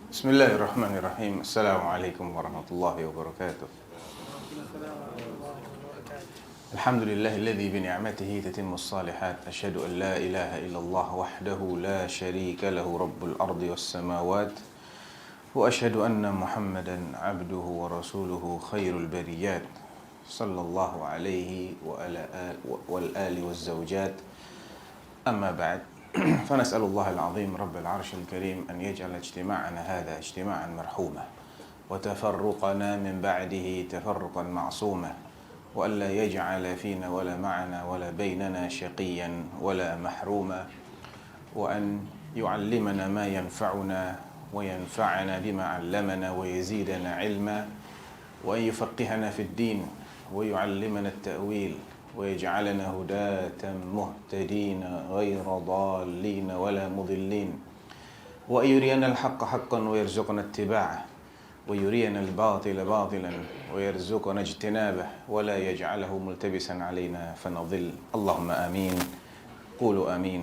Bismillahirrahmanirrahim. Assalamualaikum warahmatullahi wabarakatuh. Alhamdulillahilladzi bi ni'matihi tatimmus shalihat. Asyhadu an la ilaha illallah wahdahu la syarika lahu rabbul ardi was samawat. Wa asyhadu anna Muhammadan abduhu wa rasuluhu khairul bariyat. Sallallahu alaihi wa ala wal ali waz zawjat. Amma ba'd. فنسأل الله العظيم رب العرش الكريم أن يجعل اجتماعنا هذا اجتماعا مرحوما وتفرقنا من بعده تفرقا معصوما وألا يجعل فينا ولا معنا ولا بيننا شقيا ولا محروما وأن يعلمنا ما ينفعنا وينفعنا بما علمنا ويزيدنا علما وأن يفقهنا في الدين ويعلمنا التأويل ويجعلنا هداة مهتدين غير ضالين ولا مضلين وأن يرينا الحق حقا ويرزقنا اتباعه ويرينا الباطل باطلا ويرزقنا اجتنابه ولا يجعله ملتبسا علينا فنضل اللهم آمين قولوا آمين.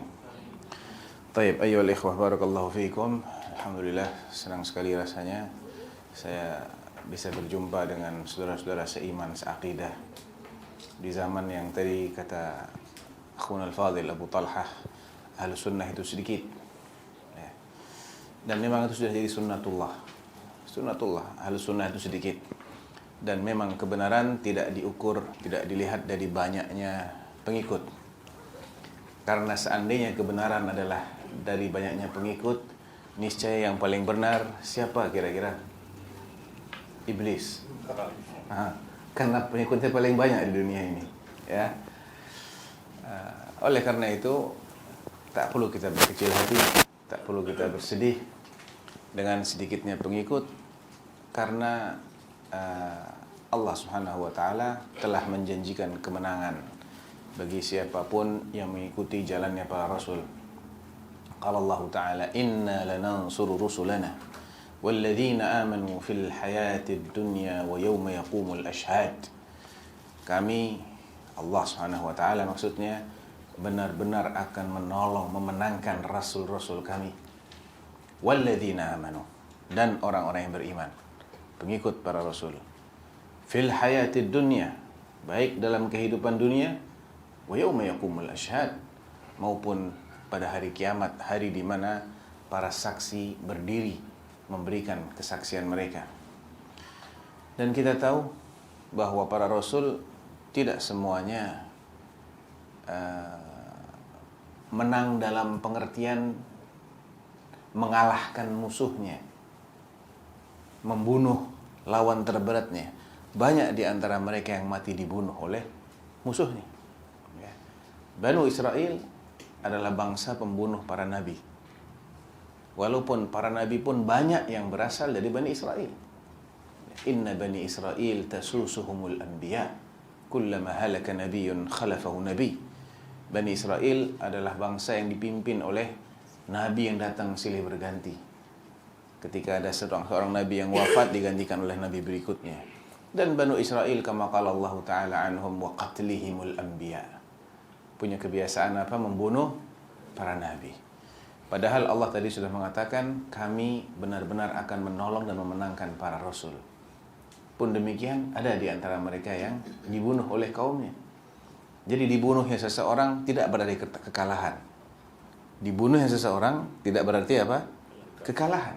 Taib, ayyuhal ikhwah, barakallahu fiikum. Alhamdulillah, senang sekali rasanya saya bisa berjumpa dengan saudara-saudara seiman, seaqidah di zaman yang tadi kata akhun al-fadil Abu Talhah, Ahlus Sunnah itu sedikit ya. Dan memang itu sudah jadi sunnatullah. Ahlus Sunnah itu sedikit. Dan memang kebenaran tidak diukur, tidak dilihat dari banyaknya pengikut. Karena seandainya kebenaran adalah dari banyaknya pengikut, niscaya yang paling benar siapa kira-kira? Iblis. Karena pengikutnya paling banyak di dunia ini, ya. Oleh karena itu tak perlu kita berkecil hati, tak perlu kita bersedih dengan sedikitnya pengikut, karena Allah Subhanahu wa taala telah menjanjikan kemenangan bagi siapapun yang mengikuti jalannya para rasul. Qala Allah taala, "Inna lanansuru rusulana walladzina amanu fil hayatid dunya wa yawma yaqumul ashhad." Kami, Allah Subhanahu wa taala maksudnya, benar-benar akan menolong, memenangkan rasul-rasul kami. Walladzina amanu, dan orang-orang yang beriman, pengikut para rasul. Fil hayatid dunya, baik dalam kehidupan dunia, wa yawma yaqumul ashhad, maupun pada hari kiamat, hari di mana para saksi berdiri memberikan kesaksian mereka. Dan kita tahu bahwa para rasul tidak semuanya menang dalam pengertian mengalahkan musuhnya, membunuh lawan terberatnya. Banyak di antara mereka yang mati dibunuh oleh musuhnya. Banu Israel adalah bangsa pembunuh para nabi. Walaupun para nabi pun banyak yang berasal dari Bani Israel. Inna Bani Israel tasusuhumul anbiya, kullama halaka nabiyyun khalafahu nabi. Bani Israel adalah bangsa yang dipimpin oleh nabi yang datang silih berganti. Ketika ada seorang nabi yang wafat, digantikan oleh nabi berikutnya. Dan Banu Israel, kama qala Allah Ta'ala anhum, wa qatlihimul anbiya, punya kebiasaan apa? Membunuh para nabi. Padahal Allah tadi sudah mengatakan, kami benar-benar akan menolong dan memenangkan para rasul. Pun demikian, ada di antara mereka yang dibunuh oleh kaumnya. Jadi dibunuhnya seseorang tidak berarti kekalahan. Dibunuhnya seseorang tidak berarti apa? Kekalahan.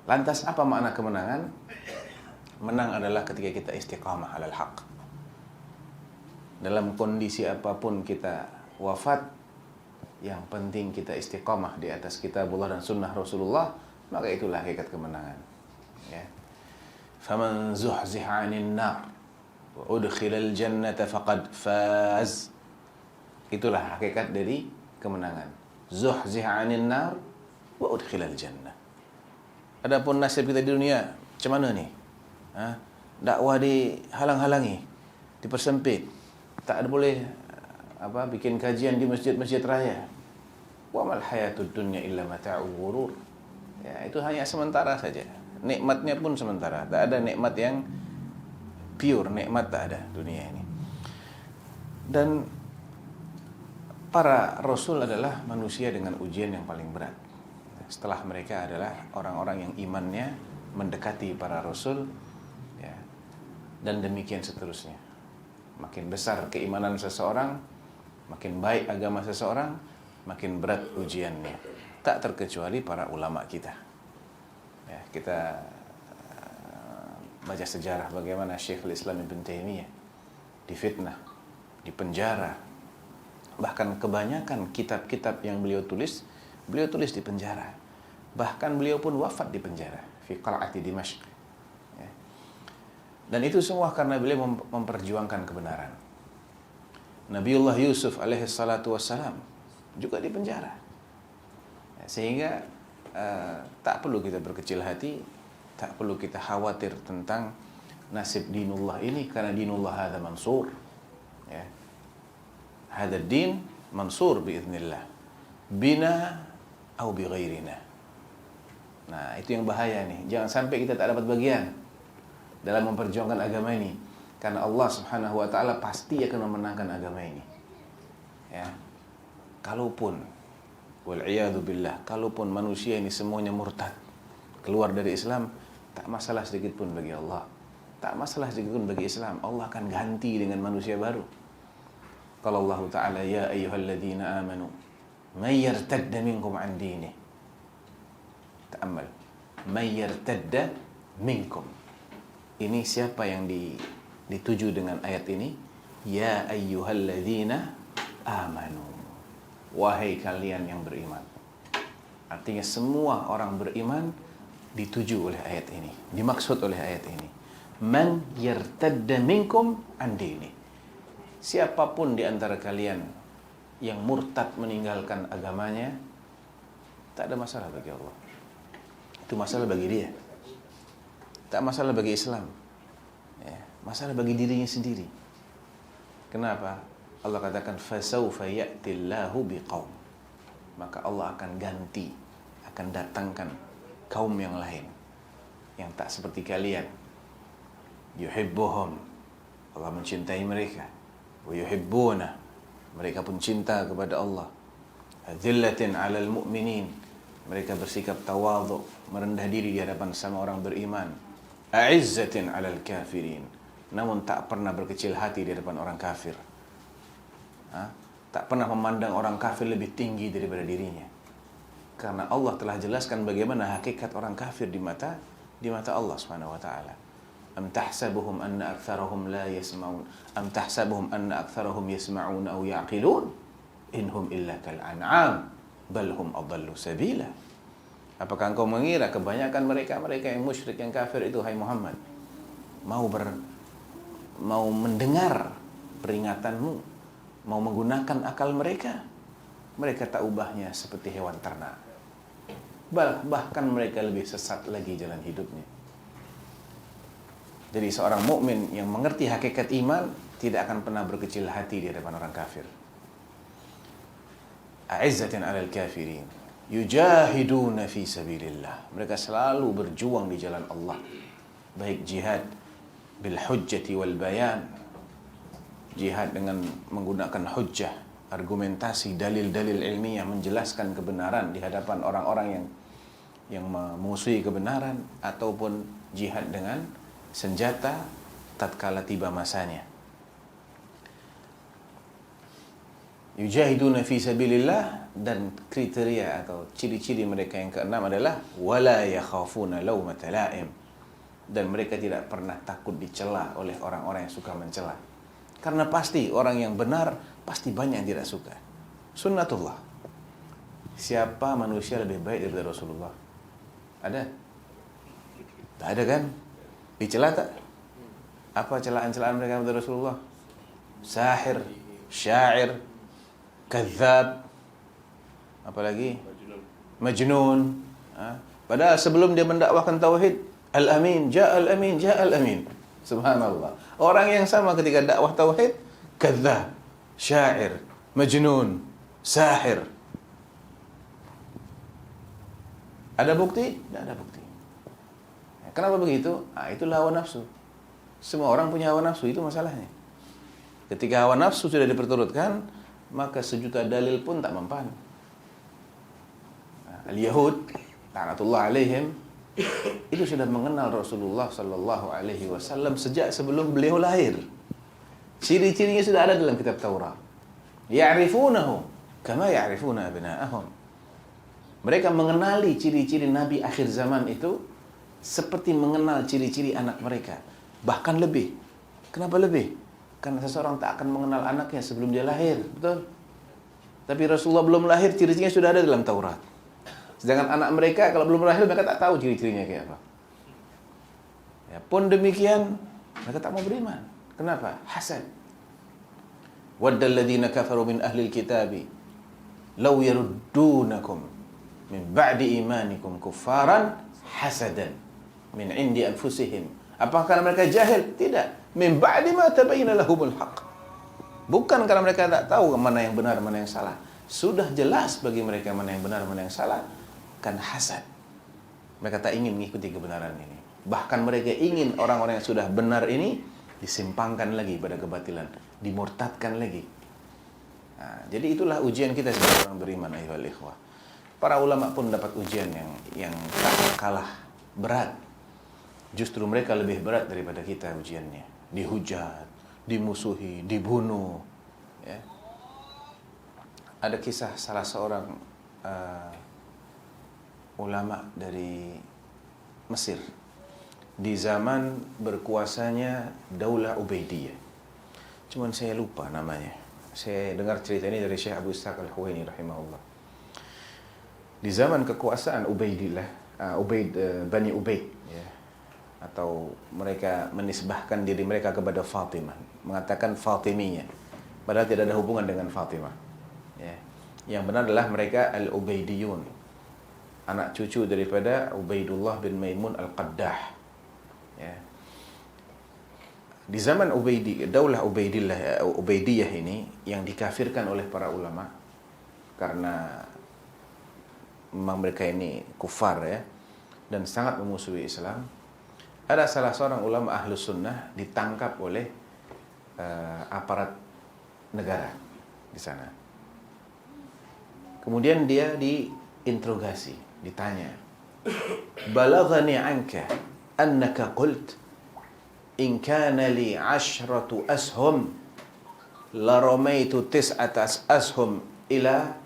Lantas apa makna kemenangan? Menang adalah ketika kita istiqamah alal haq. Dalam kondisi apapun kita wafat, yang penting kita istiqamah di atas kitabullah dan sunnah Rasulullah, maka itulah hakikat kemenangan. Ya. Faman zuhziha 'anil nar wa udkhilal jannata faqad faz. Itulah hakikat dari kemenangan. Zuhziha 'anil nar wa udkhilal jannah. Adapun nasib kita di dunia, macam mana nih? Dakwah dihalang-halangi, dipersempit. Tak ada boleh bikin kajian di masjid-masjid raya. Wa mal hayatud dunya illa mata'ul ghurur. Ya, itu hanya sementara saja. Nikmatnya pun sementara. Tak ada nikmat yang pure, nikmat tak ada dunia ini. Dan para rasul adalah manusia dengan ujian yang paling berat. setelah mereka adalah orang-orang yang imannya mendekati para rasul, ya, dan demikian seterusnya. Makin besar keimanan seseorang, makin baik agama seseorang, makin berat ujiannya. Tak terkecuali para ulama kita. Ya, kita baca sejarah bagaimana Syekhul Islam Ibn Taimiyah difitnah, dipenjara. Bahkan kebanyakan kitab-kitab yang beliau tulis di penjara. Bahkan beliau pun wafat di penjara, fi qal'ati Dimashq. Ya. Dan itu semua karena beliau memperjuangkan kebenaran. Nabiullah Yusuf alaihi salatu wassalam juga di penjara. Ya, sehingga tak perlu kita berkecil hati, tak perlu kita khawatir tentang nasib dinullah ini, karena dinullah hadza mansur. Ya. Hadza din mansur biiznillah. Bina au bi ghairina. Nah, itu yang bahaya nih. Jangan sampai kita tak dapat bagian dalam memperjuangkan agama ini, karena Allah Subhanahu wa taala pasti akan memenangkan agama ini. Ya. Kalaupun wal iyadu billah, kalaupun manusia ini semuanya murtad, keluar dari Islam, tak masalah sedikit pun bagi Allah. Tak masalah sedikit pun bagi Islam. Allah akan ganti dengan manusia baru. Qala Allah taala, ya ayyuhalladzina amanu may yartadda minkum an dinihi. Ta'ammal. May yartadda minkum. Ini siapa yang dituju dengan ayat ini? Ya ayyuhalladzina amanu. Wahai kalian yang beriman. Artinya semua orang beriman dituju oleh ayat ini, dimaksud oleh ayat ini. Man yartadda minkum an dini. Siapapun di antara kalian yang murtad meninggalkan agamanya, tak ada masalah bagi Allah. Itu masalah bagi dia, tak masalah bagi Islam, ya, masalah bagi dirinya sendiri. Kenapa? Allah katakan fasawfa ya'tillahu biqaum. Maka Allah akan ganti, akan datangkan kaum yang lain yang tak seperti kalian. Yuhibbuhum, Allah mencintai mereka. Wa yuhibbuna, mereka pun cinta kepada Allah. Adzillatin 'alal mu'minin, mereka bersikap tawadhu, merendah diri di hadapan sama orang beriman. A'izzatin 'alal kafirin, namun tak pernah berkecil hati di hadapan orang kafir. Tak pernah memandang orang kafir lebih tinggi daripada dirinya. Karena Allah telah jelaskan bagaimana hakikat orang kafir di mata Allah Subhanahu wa taala. Am tahsabuhum anna aktsarahum la yasma'un am tahsabuhum anna aktsarahum yasma'un aw ya'qilun inhum illa kal an'am bal hum adallu sabila. Apakah engkau mengira kebanyakan mereka yang musyrik, yang kafir itu, hai Muhammad, mau mendengar peringatanmu, mau menggunakan akal mereka? Mereka tak ubahnya seperti hewan ternak. Bahkan mereka lebih sesat lagi jalan hidupnya. Jadi seorang mukmin yang mengerti hakikat iman tidak akan pernah berkecil hati di hadapan orang kafir. A'izzatin 'alal kafirin yujahiduna fi sabilillah. Mereka selalu berjuang di jalan Allah. Baik jihad bil hujjati wal bayan, jihad dengan menggunakan hujjah, argumentasi, dalil-dalil ilmiah menjelaskan kebenaran di hadapan orang-orang yang memusuhi kebenaran, ataupun jihad dengan senjata tatkala tiba masanya. Yujahiduna fi sabilillah, dan kriteria atau ciri-ciri mereka yang keenam adalah wala yakhafuna laumata la'im, dan mereka tidak pernah takut dicela oleh orang-orang yang suka mencela. Karena pasti orang yang benar pasti banyak yang tidak suka. Sunnatullah. Siapa manusia lebih baik daripada Rasulullah? Ada? Tak ada kan? Dicela tak? Apa celaan-celaan mereka kepada Rasulullah? Sahir, syair, kadzab, apalagi majnun. Padahal sebelum dia mendakwahkan tauhid, al-amin, ja'al amin, ja'al amin. Subhanallah. Orang yang sama ketika dakwah tauhid, kadzab, syair, majnun, sahir. Ada bukti? Tidak ada bukti. Kenapa begitu? Itulah hawa nafsu. Semua orang punya hawa nafsu, itu masalahnya. Ketika hawa nafsu sudah diperturutkan, maka sejuta dalil pun tak mempan. al-Yahud, laknatullah alaihim, itu sudah mengenal Rasulullah sallallahu alaihi wasallam sejak sebelum beliau lahir. Ciri-cirinya sudah ada dalam kitab Taurat. Ya'rifunahu kama ya'rifuna abna'ahum. Mereka mengenali ciri-ciri nabi akhir zaman itu seperti mengenal ciri-ciri anak mereka, bahkan lebih. Kenapa lebih? Karena seseorang tak akan mengenal anaknya sebelum dia lahir, betul? Tapi Rasulullah belum lahir, ciri-cirinya sudah ada dalam Taurat. Sedangkan anak mereka kalau belum lahir, mereka tak tahu ciri-cirinya kayak apa. Ya, pun demikian, mereka tak mau beriman. Kenapa? Hasad. Wadda alladhina kafaru min ahlil kitabi law yaruddunakum min ba'di imanikum kuffaran hasadan min indi anfusihim. Apakah karena mereka jahil? Tidak. Min ba'di ma tabayyana lahumul haqq. Bukan karena mereka tak tahu mana yang benar, mana yang salah. Sudah jelas bagi mereka mana yang benar, mana yang salah. Kan hasad. Mereka tak ingin mengikuti kebenaran ini. Bahkan mereka ingin orang-orang yang sudah benar ini disimpangkan lagi pada kebatilan, dimurtadkan lagi. Nah, jadi itulah ujian kita sebagai orang beriman, ayyuhal ikhwah. Para ulama pun dapat ujian yang tak kalah berat. Justru mereka lebih berat daripada kita ujiannya. Dihujat, dimusuhi, dibunuh. Ya. Ada kisah salah seorang ulama dari Mesir di zaman berkuasanya Daulah Ubaidiyah. Cuman saya lupa namanya. Saya dengar cerita ini dari Syekh Abu Ishaq Al-Huwaini rahimahullah. Di zaman kekuasaan Bani Ubaid, ya, atau mereka menisbahkan diri mereka kepada Fatimah, mengatakan Fatimiyah, padahal tidak ada hubungan dengan Fatimah. Ya. Yang benar adalah mereka Al-Ubaidiyun, anak cucu daripada Ubaidullah bin Maimun Al-Qaddah. Ya. Di zaman Daulah Ubaidiyah ini yang dikafirkan oleh para ulama karena memang mereka ini kufar, ya, dan sangat memusuhi Islam. Ada salah seorang ulama Ahlus Sunnah ditangkap oleh aparat negara di sana. Kemudian dia diinterogasi, ditanya, "Balaghani anka annaka qult in kana li 'ashratu ashum la ramaitu tis'ata ashum ila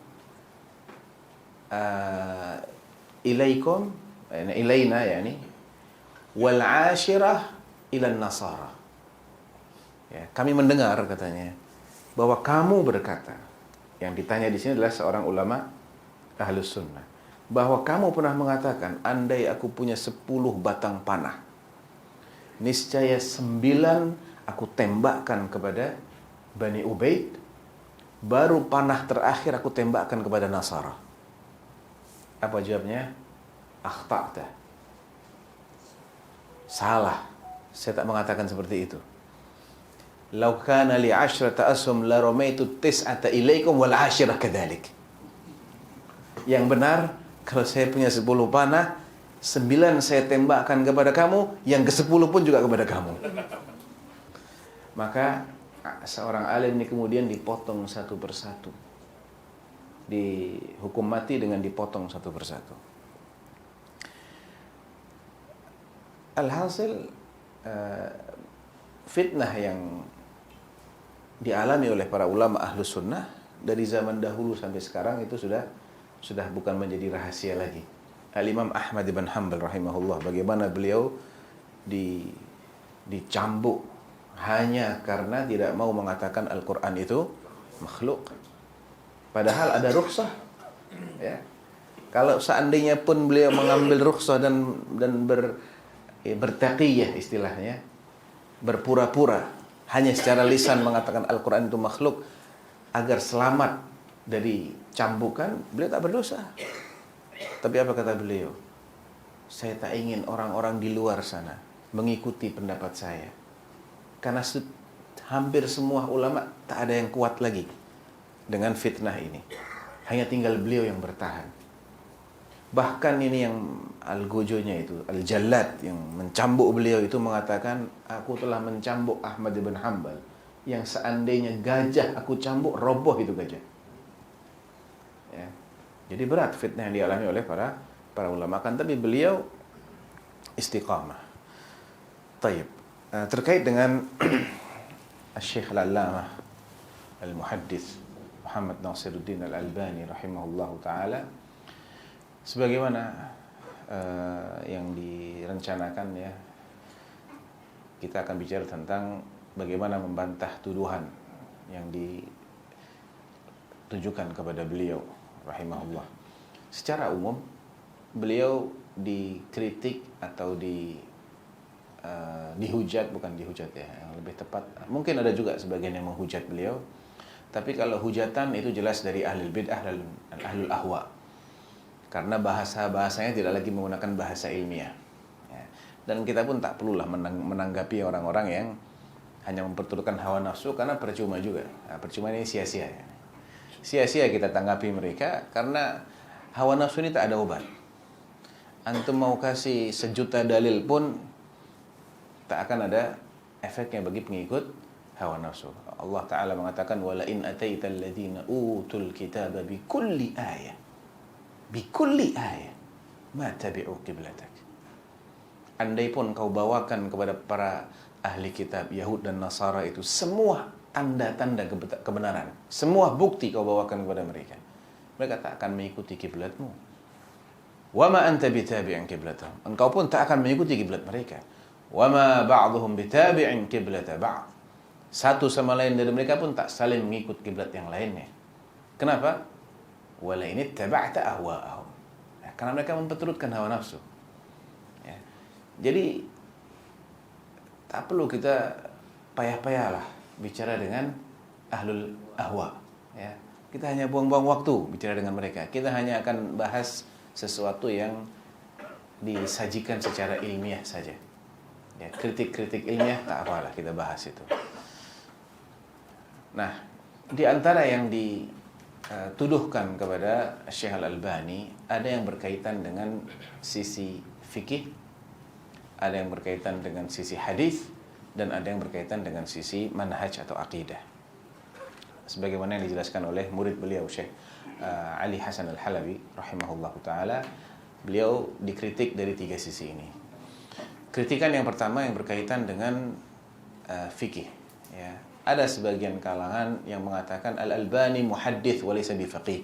ilaikum ilaina yani wal 'ashirah ila nasara." Ya, kami mendengar, katanya, bahwa kamu berkata, yang ditanya di sini adalah seorang ulama Ahlus Sunnah, bahwa kamu pernah mengatakan, andai aku punya 10 batang panah, niscaya 9 aku tembakkan kepada Bani Ubaid, baru panah terakhir aku tembakkan kepada Nasara. Apa jawabnya? Akhta'ta. Salah, saya tak mengatakan seperti itu. Lau kana li 'ashrata ashum la ramaitu tis'ata ilaikum wal 'ashirah kadzalik. Yang benar, kalau saya punya 10 panah, 9 saya tembakkan kepada kamu, yang ke-10 pun juga kepada kamu. Maka seorang alim ini kemudian dipotong satu persatu. Dihukum mati dengan dipotong satu persatu. Alhasil fitnah yang dialami oleh para ulama Ahlus Sunnah dari zaman dahulu sampai sekarang itu sudah bukan menjadi rahasia lagi. Al-Imam Ahmad bin Hanbal rahimahullah, bagaimana beliau dicambuk hanya karena tidak mau mengatakan Al-Quran itu makhluk. Padahal ada rukhsah. Ya. Kalau seandainya pun beliau mengambil rukhsah dan bertaqiyah istilahnya, berpura-pura hanya secara lisan mengatakan Al-Quran itu makhluk agar selamat dari cambukan, beliau tak berdosa. Tapi apa kata beliau? Saya tak ingin orang-orang di luar sana mengikuti pendapat saya, karena hampir semua ulama tak ada yang kuat lagi dengan fitnah ini. Hanya tinggal beliau yang bertahan. Bahkan ini yang Al-Gojonya itu, Al-Jallad, yang mencambuk beliau itu mengatakan, aku telah mencambuk Ahmad bin Hanbal, yang seandainya gajah aku cambuk, roboh itu gajah. Ya. Jadi berat fitnah yang dialami oleh para ulama, kan tapi beliau istiqamah. Taib. Terkait dengan Syekh Al-Allamah Al-Muhaddits Muhammad Nasiruddin Al-Albani rahimahullahu taala, sebagaimana yang direncanakan ya, kita akan bicara tentang bagaimana membantah tuduhan yang ditujukan kepada beliau rahimahullah. Secara umum beliau dikritik atau dihujat, bukan dihujat ya, yang lebih tepat mungkin ada juga sebagian yang menghujat beliau, tapi kalau hujatan itu jelas dari ahlul bid'ah dan ahlul ahwa, karena bahasanya tidak lagi menggunakan bahasa ilmiah ya. Dan kita pun tak perlulah menanggapi orang-orang yang hanya memperturutkan hawa nafsu, karena percuma juga. Nah, percuma ini sia-sia ya. Sia-sia kita tanggapi mereka, karena hawa nafsu ini tak ada obat. Antum mau kasih 1.000.000 dalil pun tak akan ada efeknya bagi pengikut hawa nafsu. Allah Ta'ala mengatakan, wala in ataital ladzina utul kitaba bikulli ayah ma tabi'u qiblatak. Andai pun kau bawakan kepada para ahli kitab Yahud dan Nasara itu semua tanda-tanda kebenaran, semua bukti kau bawakan kepada mereka, mereka tak akan mengikuti kiblatmu. Wa ma anta bitabi'in qiblatahum, engkau pun tak akan mengikuti kiblat mereka. Wa ma ba'dhum bitabi'in qiblata ba'd, satu sama lain dari mereka pun tak saling mengikut kiblat yang lainnya. Kenapa? Wala in ittaba'ta ahwa'ahum, ya, karena mereka memperturutkan hawa nafsu ya. Jadi tak perlu kita payah-payahlah bicara dengan ahlul ahwa ya. Kita hanya buang-buang waktu bicara dengan mereka. Kita hanya akan bahas sesuatu yang disajikan secara ilmiah saja ya. Kritik-kritik ilmiah tak apalah kita bahas itu. Nah, di antara yang dituduhkan kepada Syekh Al-Albani ada yang berkaitan dengan sisi fikih, ada yang berkaitan dengan sisi hadis, dan ada yang berkaitan dengan sisi manhaj atau akidah. Sebagaimana yang dijelaskan oleh murid beliau Syekh Ali Hasan Al-Halabi rahimahullahu taala, beliau dikritik dari 3 sisi ini. Kritikan yang pertama yang berkaitan dengan fikih ya. Ada sebagian kalangan yang mengatakan Al-Albani muhaddits wa laysa bifaqih.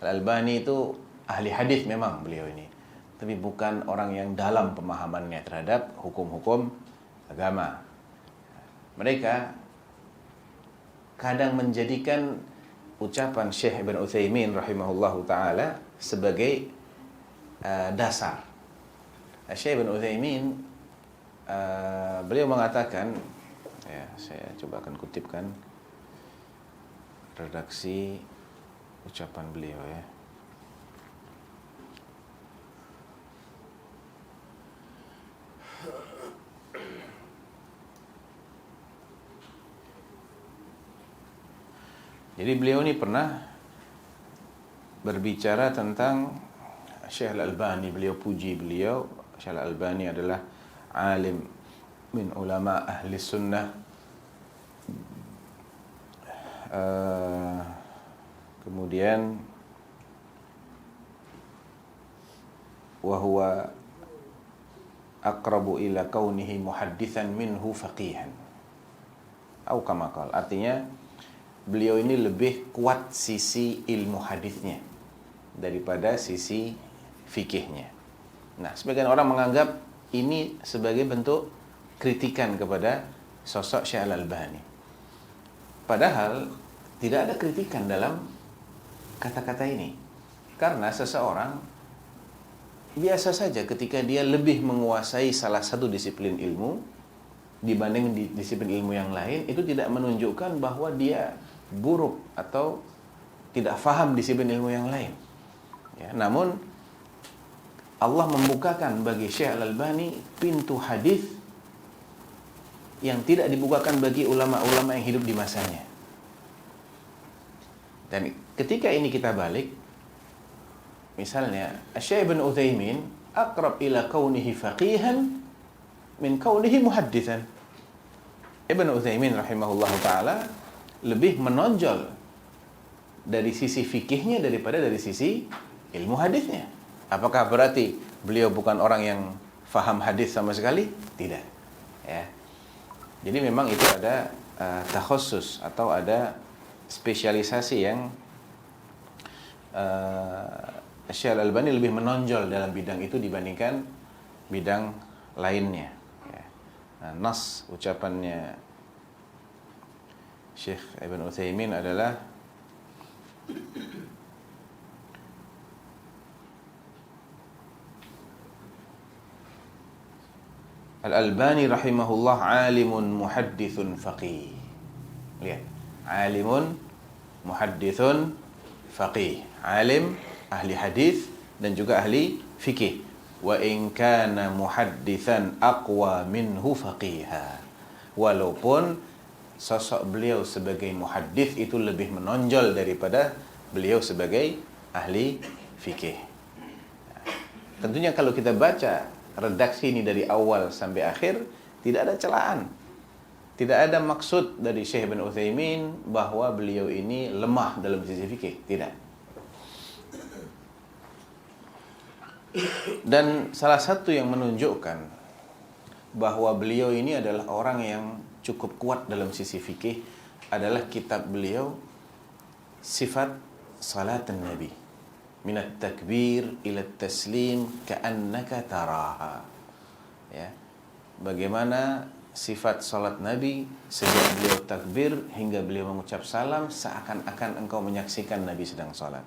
Al-Albani itu ahli hadis memang beliau ini, tapi bukan orang yang dalam pemahamannya terhadap hukum-hukum agama. Mereka kadang menjadikan ucapan Syekh Ibn Utsaimin rahimahullahu taala sebagai dasar. Syekh Ibn Utsaimin beliau mengatakan ya, saya coba akan kutipkan redaksi ucapan beliau ya. Jadi beliau ini pernah berbicara tentang Syekh Al-Albani. Beliau puji beliau. Syekh Al-Albani adalah alim min ulama ahli sunnah, kemudian wahuwa aqrabu ila kaunihi muhadditsan minhu faqihan atau kama qala, artinya beliau ini lebih kuat sisi ilmu hadisnya daripada sisi fikihnya. Nah, sebagian orang menganggap ini sebagai bentuk kritikan kepada sosok Syekh Al-Albani. Padahal tidak ada kritikan dalam kata-kata ini. Karena seseorang biasa saja ketika dia lebih menguasai salah satu disiplin ilmu dibanding disiplin ilmu yang lain, itu tidak menunjukkan bahwa dia buruk atau tidak faham disiplin ilmu yang lain ya. Namun Allah membukakan bagi Syekh Al-Albani pintu hadis yang tidak dibukakan bagi ulama-ulama yang hidup di masanya. Dan ketika ini kita balik, misalnya Syekh Ibn Utsaimin aqrab ila kaunihi faqihan min kaunihi muhadditsan. Ibn Utsaimin rahimahullahu taala lebih menonjol dari sisi fikihnya daripada dari sisi ilmu hadisnya. Apakah berarti beliau bukan orang yang faham hadis sama sekali? Tidak. Ya. Jadi memang itu ada takhusus atau ada spesialisasi yang Syekh Al-Albani lebih menonjol dalam bidang itu dibandingkan bidang lainnya. Ya. Nah, nas ucapannya Syekh Ibn Utsaimin adalah Al-Albani rahimahullah alimun muhaddithun faqih. Lihat, alimun muhaddithun faqih. Alim, ahli hadis dan juga ahli fikih. Wa in kana muhaddithan aqwa minhu faqiha. Walaupun sosok beliau sebagai muhaddits itu lebih menonjol daripada beliau sebagai ahli fikih. Tentunya kalau kita baca redaksi ini dari awal sampai akhir, tidak ada celaan. Tidak ada maksud dari Syekh Ibn Utsaimin bahwa beliau ini lemah dalam sisi fikih. Tidak. Dan salah satu yang menunjukkan bahwa beliau ini adalah orang yang cukup kuat dalam sisi fikih adalah kitab beliau Sifat Salatin Nabi. Minat takbir ila taslim ka'annaka taraha. Ya. Bagaimana sifat salat Nabi sejak beliau takbir hingga beliau mengucap salam seakan-akan engkau menyaksikan Nabi sedang salat.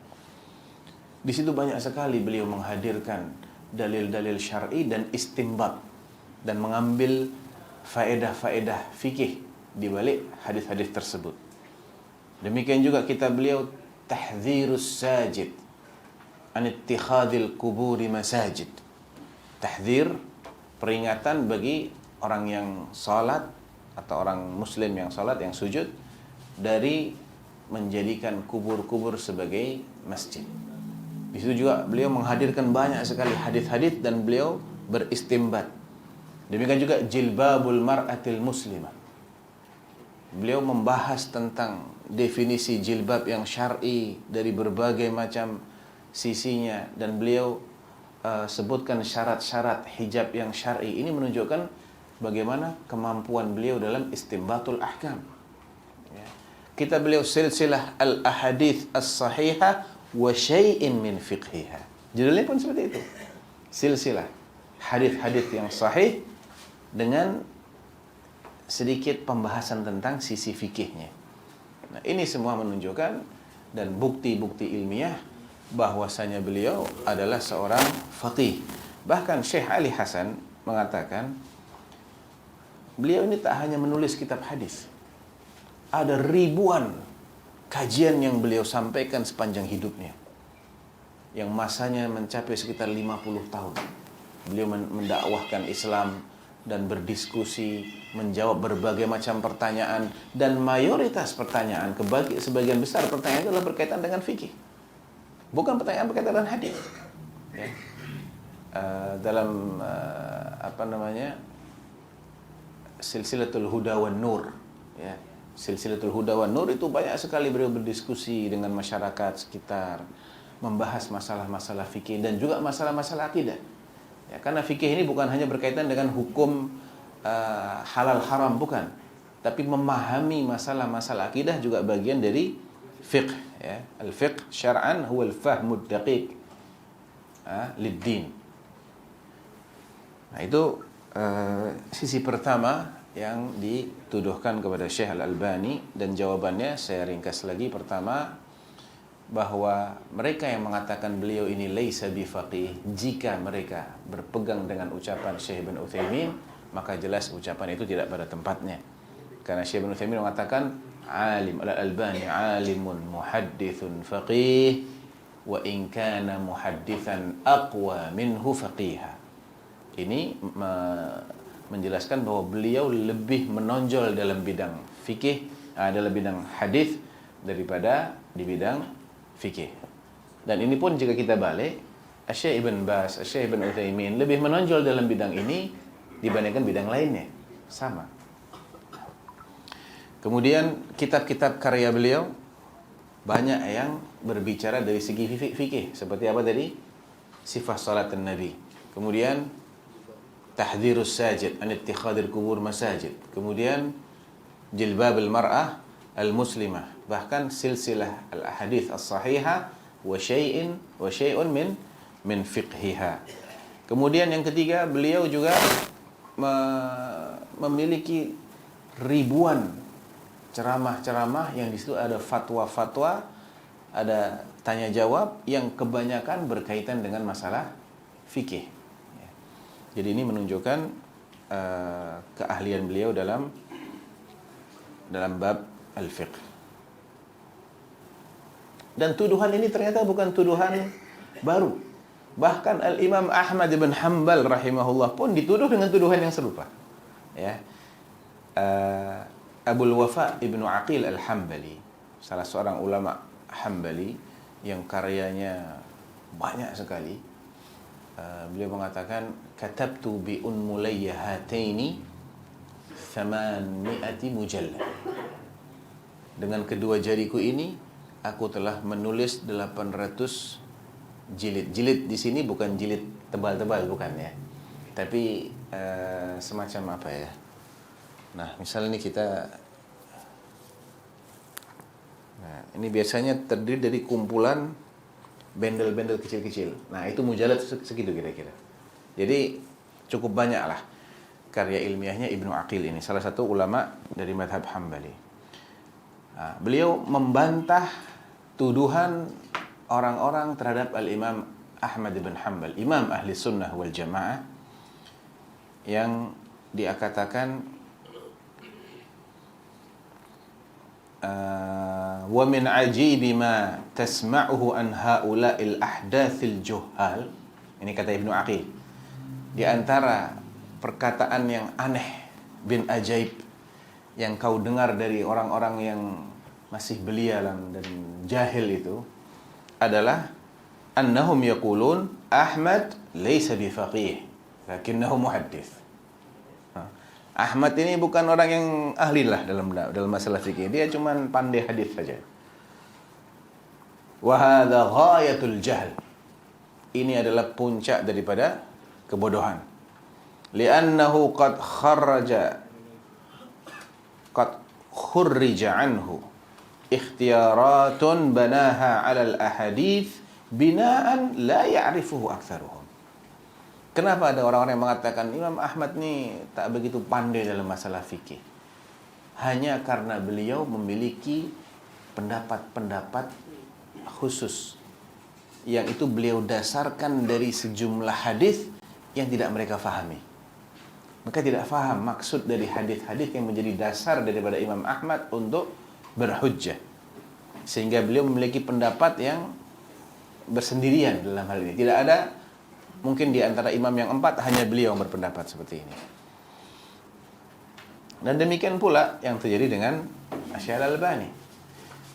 Di situ banyak sekali beliau menghadirkan dalil-dalil syar'i dan istinbat dan mengambil faedah-faedah fikih di balik hadis-hadis tersebut. Demikian juga kitab beliau Tahdzirus Sajid an ittikhadil kuburi masajid. Tahdzir, peringatan bagi orang yang salat atau orang muslim yang salat, yang sujud, dari menjadikan kubur-kubur sebagai masjid. Di situ juga beliau menghadirkan banyak sekali hadis-hadis dan beliau beristimbat. Demikian juga jilbabul mar'atil muslimah. Beliau membahas tentang definisi jilbab yang syar'i dari berbagai macam sisinya, dan beliau sebutkan syarat-syarat hijab yang syar'i. Ini menunjukkan bagaimana kemampuan beliau dalam istinbatul ahkam. Ya. Kita beliau silsilah al-ahadits as-sahihah wa syai'in min fiqhiha. Judulnya pun seperti itu. Silsilah hadis-hadis yang sahih dengan sedikit pembahasan tentang sisi fikihnya. Nah, ini semua menunjukkan dan bukti-bukti ilmiah bahwasanya beliau adalah seorang faqih. Bahkan Syekh Ali Hasan mengatakan beliau ini tak hanya menulis kitab hadis. Ada ribuan kajian yang beliau sampaikan sepanjang hidupnya, yang masanya mencapai sekitar 50 tahun. Beliau mendakwahkan Islam dan berdiskusi, menjawab berbagai macam pertanyaan, dan mayoritas pertanyaan, sebagian besar pertanyaan itu adalah berkaitan dengan fikih. Bukan pertanyaan berkaitan dengan hadis. Ya. Dalam Silsilatul Huda wan Nur, ya. Silsilatul Huda wan Nur itu banyak sekali beliau berdiskusi dengan masyarakat sekitar, membahas masalah-masalah fikih dan juga masalah-masalah akidah. Ya, karena fikih ini bukan hanya berkaitan dengan hukum halal haram, bukan, tapi memahami masalah-masalah akidah juga bagian dari fiqh. Ya. Al-fiqh syar'an huwa al-fahmud daqiq lid-din. Nah, itu sisi pertama yang dituduhkan kepada Syekh Al-Albani, dan jawabannya saya ringkas lagi. Pertama, bahwa mereka yang mengatakan beliau ini laisa bifaqih, jika mereka berpegang dengan ucapan Syekh Ibn Utsaimin, maka jelas ucapan itu tidak pada tempatnya. Karena Syekh Ibn Utsaimin mengatakan Al-Albani alimun muhaddithun faqih wa in kana muhaddithan aqwa minhu faqiha. Ini menjelaskan bahwa beliau lebih menonjol dalam bidang fikih, dalam bidang hadis daripada di bidang fikih. Dan ini pun jika kita balik, Syekh Ibn Baz, Syekh Ibn Utsaimin lebih menonjol dalam bidang ini dibandingkan bidang lainnya. Sama. Kemudian kitab-kitab karya beliau banyak yang berbicara dari segi fikih. Seperti apa tadi? Sifat salat Nabi. Kemudian tahdhirus sajid an ittikhadil kubur masajid. Kemudian jilbabul mar'ah al-muslimah. Bahkan silsilah al-ahadits as-sahihah wa syai'un min fiqhiha. Kemudian yang ketiga, beliau juga memiliki ribuan ceramah-ceramah yang di situ ada fatwa-fatwa, ada tanya jawab yang kebanyakan berkaitan dengan masalah fikih. Jadi ini menunjukkan keahlian beliau dalam bab al-fiqh. Dan tuduhan ini ternyata bukan tuduhan baru. Bahkan Al-Imam Ahmad bin Hanbal rahimahullah pun dituduh dengan tuduhan yang serupa. Ya. Abul Wafa Ibnu Aqil Al-Hambali, salah seorang ulama Hambali yang karyanya banyak sekali. Beliau mengatakan, katabtu bi unmulayya hataini 800 mujallad. Dengan kedua jariku ini aku telah menulis 800 jilid. Jilid di sini bukan jilid tebal-tebal, bukan ya. Tapi semacam apa ya? Nah, misalnya ini kita, nah ini biasanya terdiri dari kumpulan bendel-bendel kecil-kecil. Nah, itu mujalad segitu kira-kira. Jadi cukup banyak lah karya ilmiahnya Ibnu Aqil ini, salah satu ulama dari madhab Hambali. Nah, beliau membantah tuduhan orang-orang terhadap Al-Imam Ahmad bin Hanbal, Imam Ahli Sunnah wal Jamaah, yang dia katakan wa min ajibi ma tasma'uhu an haula'il ahdathil juhal. Ini kata Ibnu Aqil. Di antara perkataan yang aneh bin ajaib yang kau dengar dari orang-orang yang masih belia dan jahil itu adalah annahum yaqulun Ahmad laysa bifaqih lakinnahu muhaddits. Ahmad ini bukan orang yang ahli lah dalam masalah fikih. Dia cuma pandai hadis saja. Wa hadza ghayatul jahl. Ini adalah puncak daripada kebodohan. Li'annahu qad khurrija anhu ikhtiyaratun banaha 'ala al-ahadits binaan la ya'rifuhu aktsaruhum. Kenapa ada orang-orang yang mengatakan Imam Ahmad ni tak begitu pandai dalam masalah fikih? Hanya karena beliau memiliki pendapat-pendapat khusus yang itu beliau dasarkan dari sejumlah hadis yang tidak mereka fahami. Mereka tidak faham maksud dari hadis-hadis yang menjadi dasar daripada Imam Ahmad untuk berhujjah. Sehingga beliau memiliki pendapat yang bersendirian dalam hal ini. Tidak ada mungkin di antara imam yang 4 hanya beliau yang berpendapat seperti ini. Dan demikian pula yang terjadi dengan Syekh Al-Albani.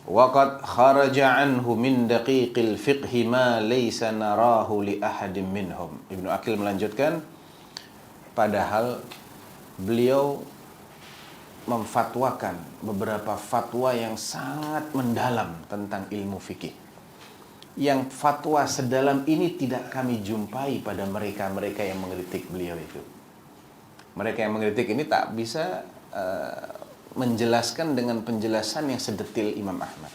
Wa qad kharaja anhu min daqiqil fiqhi ma laysa narahu li ahadin minhum. Ibnu Aqil melanjutkan, padahal beliau memfatwakan beberapa fatwa yang sangat mendalam tentang ilmu fikih. Yang fatwa sedalam ini tidak kami jumpai pada mereka-mereka yang mengkritik beliau itu. Mereka yang mengkritik ini tak bisa menjelaskan dengan penjelasan yang sedetil Imam Ahmad.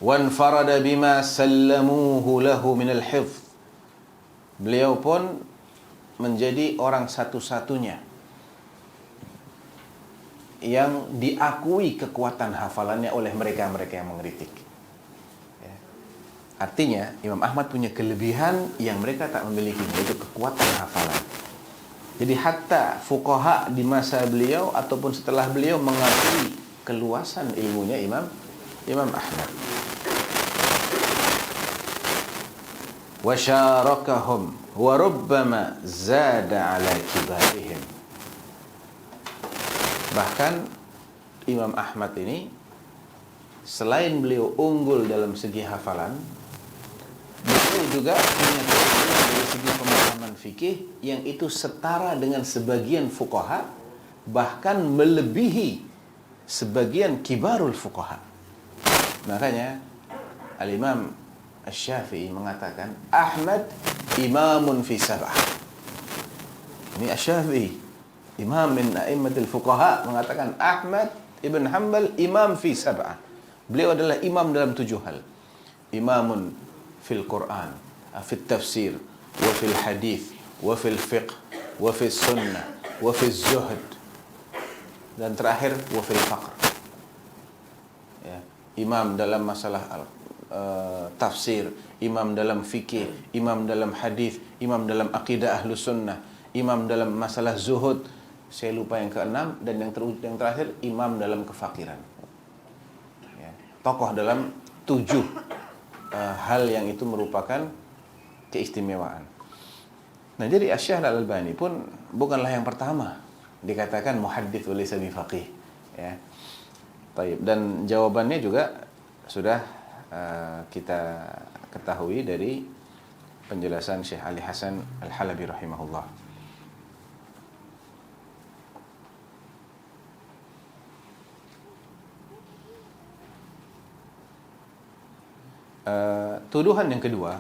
Wanfarada bima sallamuhu lahu minal hifz. Beliau pun menjadi orang satu-satunya yang diakui kekuatan hafalannya oleh mereka-mereka yang mengkritik. Artinya Imam Ahmad punya kelebihan yang mereka tak memiliki, yaitu kekuatan hafalan. Jadi hatta fuqaha di masa beliau ataupun setelah beliau mengakui keluasan ilmunya Imam Ahmad. Wa syarakahum wa rubbama zada ala kibarihim. Bahkan Imam Ahmad ini selain beliau unggul dalam segi hafalan, beliau juga punya kelebihan dari segi pemahaman fikih yang itu setara dengan sebagian fuqaha, bahkan melebihi sebagian kibarul fuqaha. Makanya Al-Imam Asy-Syafi'i mengatakan Ahmad imamun fi sab'ah. Ini Asy-Syafi'i, imam min a'immatil fuqaha, mengatakan Ahmad ibn Hanbal imam fi sab'ah. Beliau adalah imam dalam 7 hal. Imamun fil Quran, fil tafsir, wa fil hadith, wa fil fiqh, wa fil sunnah, wa fil zuhd, dan terakhir wa fil faqr. Ya, imam dalam masalah tafsir, imam dalam fikih, imam dalam hadith, imam dalam akidah ahlus sunnah, imam dalam masalah zuhud, saya lupa yang keenam, dan yang terakhir imam dalam kefakiran. Ya, tokoh dalam 7 hal yang itu merupakan keistimewaan. Nah, jadi Asy-Syaikh Al-Albani pun bukanlah yang pertama dikatakan muhaddits wa laysa bifaqih, ya. Baik, dan jawabannya juga sudah kita ketahui dari penjelasan Syekh Ali Hasan Al-Halabi rahimahullah. Tuduhan yang kedua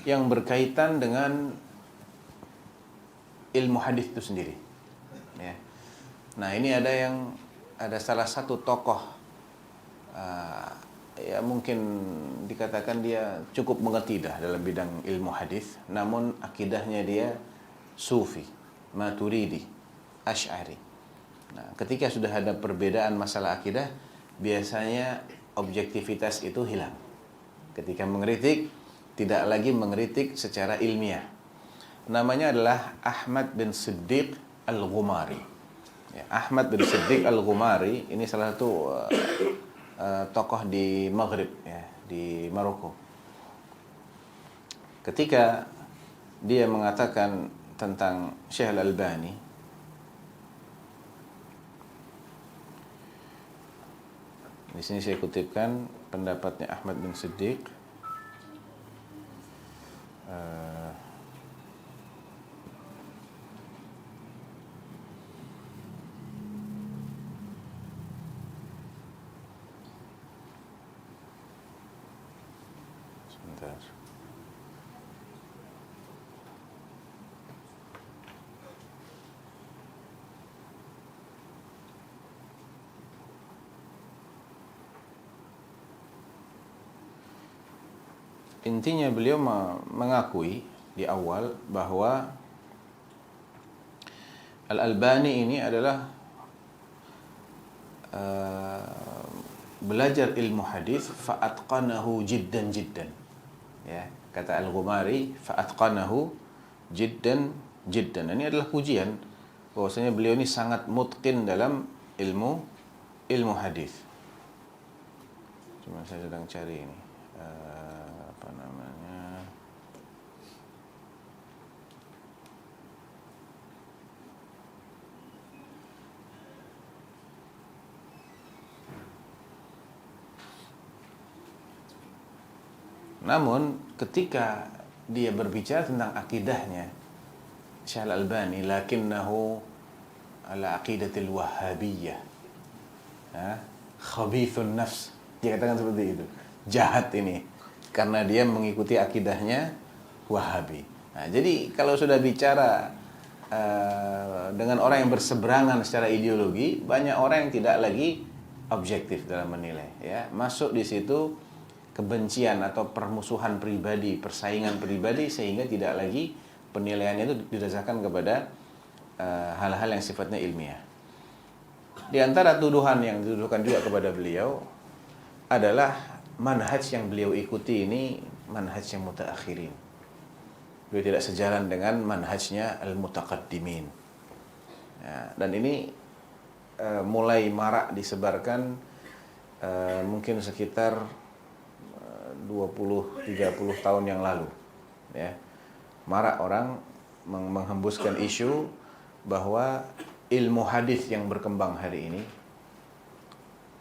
yang berkaitan dengan ilmu hadis itu sendiri, ya. Nah, ini ada salah satu tokoh, ya mungkin dikatakan dia cukup mengerti dah dalam bidang ilmu hadis, namun akidahnya dia Sufi, Maturidi, Asy'ari. Nah, ketika sudah ada perbedaan masalah akidah, biasanya objektivitas itu hilang. Ketika mengkritik, tidak lagi mengkritik secara ilmiah. Namanya adalah Ahmad bin Siddiq Al-Ghumari. Ya, Ahmad bin Siddiq Al-Ghumari ini salah satu tokoh di Maghrib, ya, di Maroko. Ketika dia mengatakan tentang Syekh Al-Albani, di sini saya kutipkan pendapatnya Ahmad bin Siddiq. Sebentar. Intinya beliau mengakui di awal bahwa Al-Albani ini adalah belajar ilmu hadis fa'atqanahu jiddan. Ya, kata Al-Ghumari fa'atqanahu jiddan. Ini adalah pujian bahwasanya beliau ini sangat mutqin dalam ilmu hadis. Cuma saya sedang cari ini. Apa namanya? Namun ketika dia berbicara tentang akidahnya Syekh Al-Albani, lakinnahu ala aqidatil wahhabiyah, khabithun nafs, dia katakan seperti itu, jahat ini karena dia mengikuti akidahnya Wahabi. Nah, jadi kalau sudah bicara dengan orang yang berseberangan secara ideologi, banyak orang yang tidak lagi objektif dalam menilai, ya. Masuk di situ kebencian atau permusuhan pribadi, persaingan pribadi, sehingga tidak lagi penilaiannya itu didasarkan kepada hal-hal yang sifatnya ilmiah. Di antara tuduhan yang dituduhkan juga kepada beliau adalah manhaj yang beliau ikuti ini manhaj yang mutaakhirin. Beliau tidak sejalan dengan manhajnya al-mutaqaddimin. Ya, dan ini mulai marak disebarkan mungkin sekitar 20-30 tahun yang lalu, ya. Marak orang menghembuskan isu bahwa ilmu hadis yang berkembang hari ini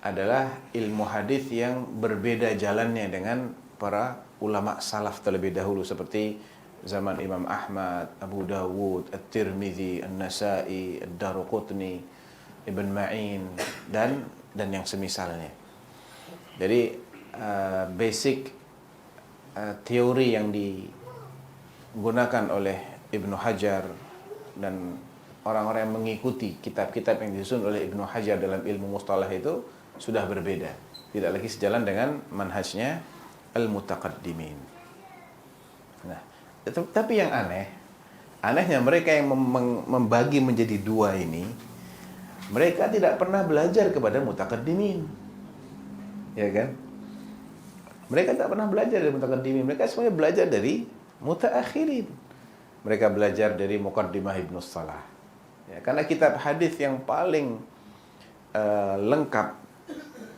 adalah ilmu hadis yang berbeda jalannya dengan para ulama salaf terlebih dahulu, seperti zaman Imam Ahmad, Abu Dawud, At-Tirmidzi, An-Nasa'i, Ad-Daruqutni, Ibn Ma'in dan yang semisalnya. Jadi basic teori yang digunakan oleh Ibnu Hajar dan orang-orang yang mengikuti kitab-kitab yang disusun oleh Ibnu Hajar dalam ilmu mustalah itu sudah berbeda. Tidak lagi sejalan dengan manhajnya al-mutaqaddimin. Nah, tapi yang anehnya mereka yang membagi menjadi dua ini, mereka tidak pernah belajar kepada mutaqaddimin. Ya kan? Mereka tak pernah belajar dari mutaqaddimin, mereka semuanya belajar dari mutaakhirin. Mereka belajar dari Muqaddimah Ibnu Salah. Ya, karena kitab hadis yang paling lengkap,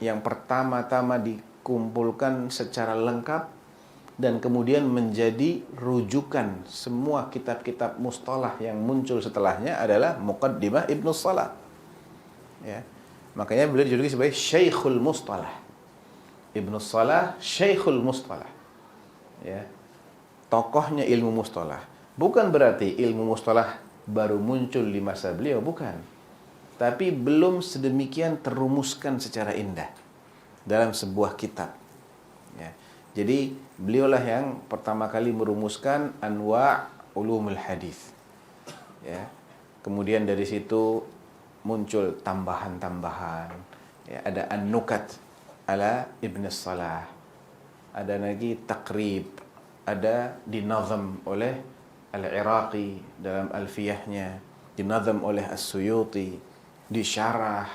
yang pertama-tama dikumpulkan secara lengkap dan kemudian menjadi rujukan semua kitab-kitab mustalah yang muncul setelahnya adalah Muqaddimah Ibnu Salah. Ya. Makanya beliau dijuluki sebagai Syekhul Mustalah. Ibnu Salah Syekhul Mustalah. Ya. Tokohnya ilmu mustalah. Bukan berarti ilmu mustalah baru muncul di masa beliau, bukan. Tapi belum sedemikian terumuskan secara indah dalam sebuah kitab. Ya. Jadi beliaulah yang pertama kali merumuskan anwa' ulumul hadis. Ya. Kemudian dari situ muncul tambahan-tambahan. Ya, ada an-nukat ala Ibn Salah. Ada lagi taqrib, ada dinazam oleh Al-Iraqi dalam Alfiyahnya, dinazam oleh As-Suyuti, disyarah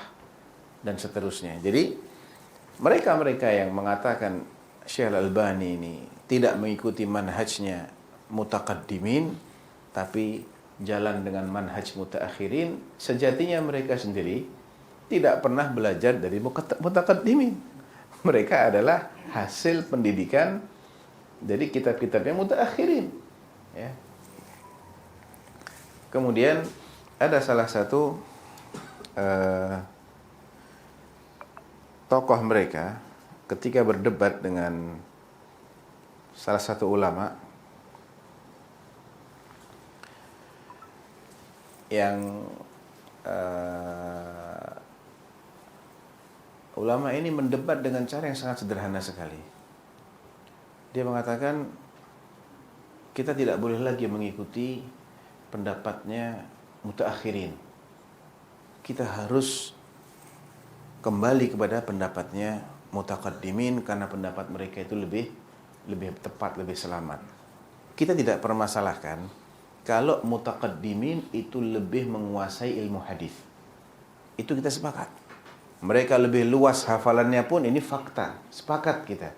dan seterusnya. Jadi mereka-mereka yang mengatakan Syekh Al-Albani ini tidak mengikuti manhajnya mutaqaddimin tapi jalan dengan manhaj mutaakhirin, sejatinya mereka sendiri tidak pernah belajar dari mutaqaddimin. Mereka adalah hasil pendidikan dari kitab-kitabnya mutaakhirin. Ya. Kemudian ada salah satu tokoh mereka ketika berdebat dengan salah satu ulama yang ulama ini mendebat dengan cara yang sangat sederhana sekali. Dia mengatakan kita tidak boleh lagi mengikuti pendapatnya mutaakhirin. Kita harus kembali kepada pendapatnya mutaqaddimin karena pendapat mereka itu lebih tepat, lebih selamat. Kita tidak permasalahkan kalau mutaqaddimin itu lebih menguasai ilmu hadis. Itu kita sepakat. Mereka lebih luas hafalannya pun ini fakta, sepakat kita.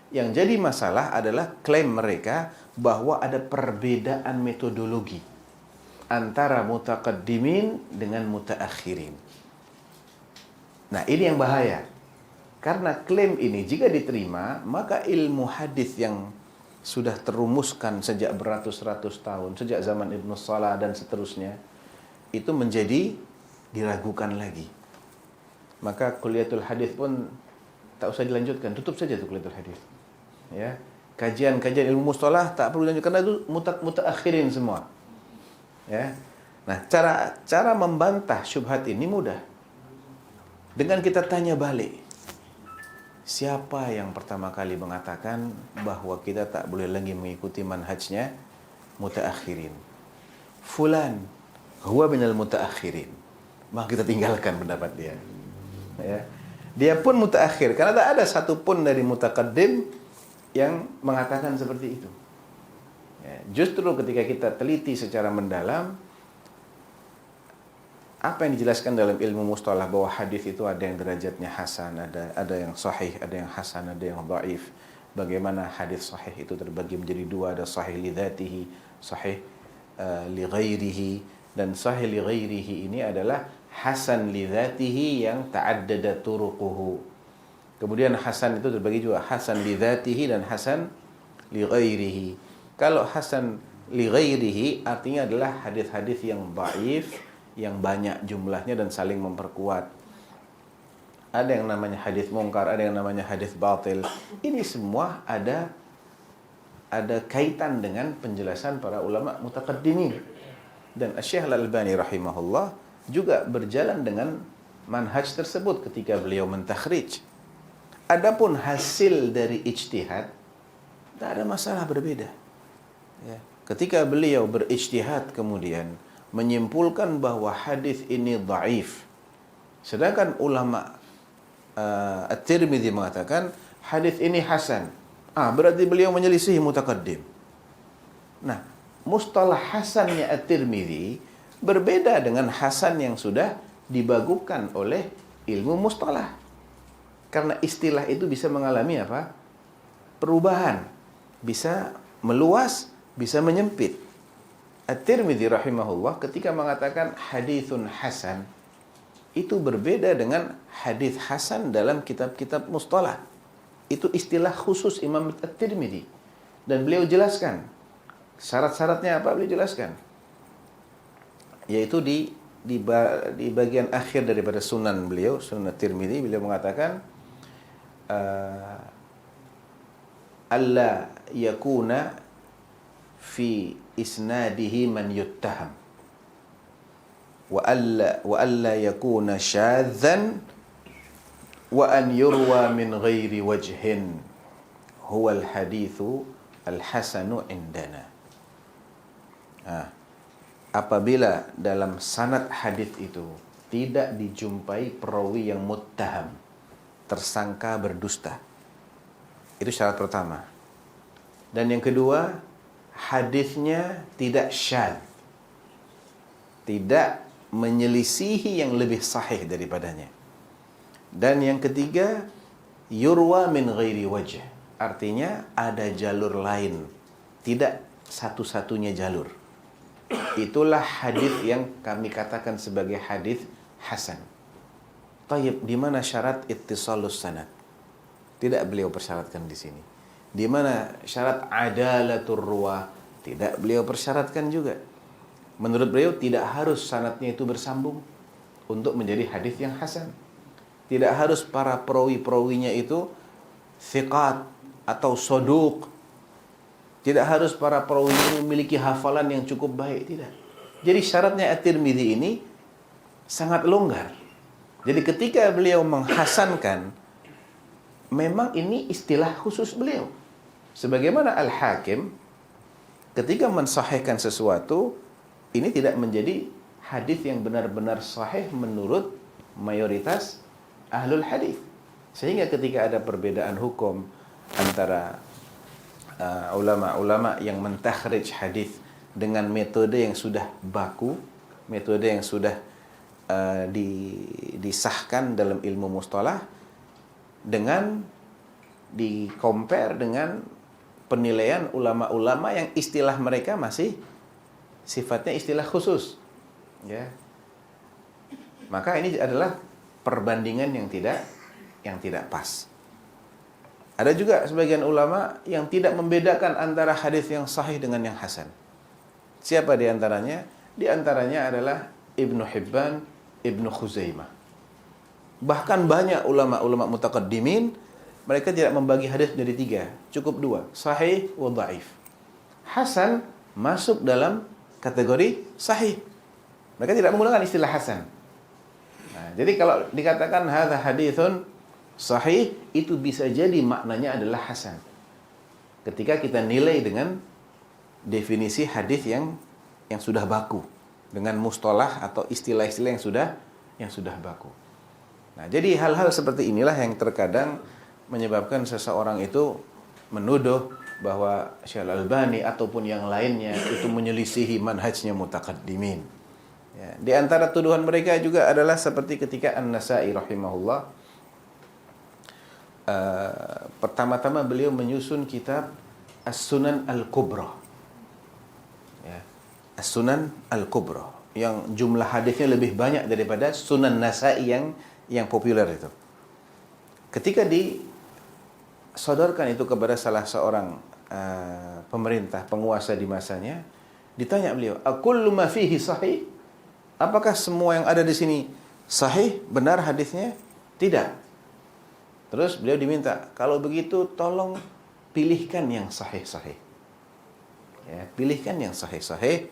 Yang jadi masalah adalah klaim mereka bahwa ada perbedaan metodologi antara mutaqaddimin dengan mutaakhirin. Nah, ini yang bahaya. Karena klaim ini jika diterima, maka ilmu hadis yang sudah terumuskan sejak beratus-ratus tahun, sejak zaman Ibnu Salah dan seterusnya, itu menjadi diragukan lagi. Maka kuliatul hadis pun tak usah dilanjutkan, tutup saja tuh kuliatul hadis. Ya. Kajian-kajian ilmu mustalah tak perlu dilanjutkan, karena itu mutaakhirin semua. Ya. Nah, cara membantah syubhat ini mudah. Dengan kita tanya balik, siapa yang pertama kali mengatakan bahwa kita tak boleh lagi mengikuti manhajnya mutaakhirin? Fulan, huwa minal mutaakhirin. Maka kita tinggalkan pendapat dia. Ya. Dia pun mutaakhir, karena tak ada satupun dari mutaqaddim yang mengatakan seperti itu. Ya. Justru ketika kita teliti secara mendalam, apa yang dijelaskan dalam ilmu mustalah bahwa hadis itu ada yang derajatnya hasan, ada yang sahih, ada yang hasan, ada yang dhaif. Bagaimana hadis sahih itu terbagi menjadi dua, ada sahih li dzatihi, sahih li ghairihi, dan sahih li ghairihi ini adalah hasan li dzatihi yang ta'addada turuquhu. Kemudian hasan itu terbagi juga hasan li dzatihi dan hasan li ghairihi. Kalau hasan li ghairihi artinya adalah hadis-hadis yang dhaif, yang banyak jumlahnya dan saling memperkuat. Ada yang namanya hadis mungkar, ada yang namanya hadis batil. Ini semua ada kaitan dengan penjelasan para ulama mutaqaddimin. Dan Syekh Al-Albani rahimahullah juga berjalan dengan manhaj tersebut ketika beliau mentakhrij. Adapun hasil dari ijtihad, tidak ada masalah, berbeda. Ya. Ketika beliau berijtihad kemudian menyimpulkan bahwa hadis ini dhaif, sedangkan ulama At-Tirmidzi mengatakan hadis ini hasan. Berarti beliau menyelisihi mutaqaddim. Nah, mustalah hasannya At-Tirmidzi berbeda dengan hasan yang sudah dibagukan oleh ilmu mustalah. Karena istilah itu bisa mengalami apa? Perubahan. Bisa meluas, bisa menyempit. At-Tirmidzi rahimahullah ketika mengatakan hadithun hasan, itu berbeda dengan hadis hasan dalam kitab-kitab mustalah. Itu istilah khusus Imam At-Tirmidzi. Dan beliau jelaskan. Syarat-syaratnya apa? Beliau jelaskan. Yaitu di bagian akhir daripada sunan beliau, Sunan At-Tirmidzi, beliau mengatakan alla yakuna fi isnadihi man yuttaham wa alla yakuna syadzan wa an yurwa min ghairi wajhin huwa al-hadithu al-hasanu indana. Apabila dalam sanad hadis itu tidak dijumpai perawi yang muttaham, tersangka berdusta. Itu syarat pertama. Dan yang kedua, hadisnya tidak syadz, tidak menyelisihi yang lebih sahih daripadanya. Dan yang ketiga, yurwa min ghairi wajh, artinya ada jalur lain, tidak satu-satunya jalur. Itulah hadis yang kami katakan sebagai hadis hasan. Tayyib, di mana syarat ittisalus sanad? Tidak beliau persyaratkan di sini. Di mana syarat adalatur ruwah? Tidak beliau persyaratkan juga. Menurut beliau tidak harus sanadnya itu bersambung untuk menjadi hadis yang hasan. Tidak harus para perawi-perawinya itu thiqat atau soduq. Tidak harus para perawi memiliki hafalan yang cukup baik, tidak. Jadi syaratnya At-Tirmidzi ini sangat longgar. Jadi ketika beliau menghasankan, memang ini istilah khusus beliau. Sebagaimana Al-Hakim ketika mensahihkan sesuatu, ini tidak menjadi hadis yang benar-benar sahih menurut mayoritas ahlul hadis. Sehingga ketika ada perbedaan hukum antara ulama-ulama yang mentakhrij hadis dengan metode yang sudah baku, metode yang sudah disahkan dalam ilmu mustalah, dengan di-compare dengan penilaian ulama-ulama yang istilah mereka masih sifatnya istilah khusus, ya. Maka ini adalah perbandingan yang tidak pas. Ada juga sebagian ulama yang tidak membedakan antara hadis yang sahih dengan yang hasan. Siapa di antaranya? Di antaranya adalah Ibnu Hibban, Ibnu Khuzaimah. Bahkan banyak ulama-ulama mutaqaddimin, mereka tidak membagi hadis menjadi 3, cukup 2, sahih wa dhaif. Hasan masuk dalam kategori sahih. Mereka tidak menggunakan istilah hasan. Nah, jadi kalau dikatakan hadza haditsun sahih, itu bisa jadi maknanya adalah hasan. Ketika kita nilai dengan definisi hadis yang sudah baku, dengan mustalah atau istilah-istilah yang sudah baku. Nah, jadi hal-hal seperti inilah yang terkadang menyebabkan seseorang itu menuduh bahwa Syekh Al-Albani ataupun yang lainnya itu menyelisihi manhajnya mutaqaddimin. Ya, di antara tuduhan mereka juga adalah seperti ketika An-Nasa'i rahimahullah, pertama-tama beliau menyusun kitab As-Sunan Al-Kubra, ya, As-Sunan Al-Kubra, yang jumlah hadisnya lebih banyak daripada Sunan Nasa'i yang populer itu. Ketika disodorkan itu kepada salah seorang pemerintah, penguasa di masanya, ditanya beliau, "Akullu ma fihi sahih?" Apakah semua yang ada di sini sahih, benar hadisnya? Tidak. Terus beliau diminta, kalau begitu tolong pilihkan yang sahih-sahih. Ya, pilihkan yang sahih-sahih,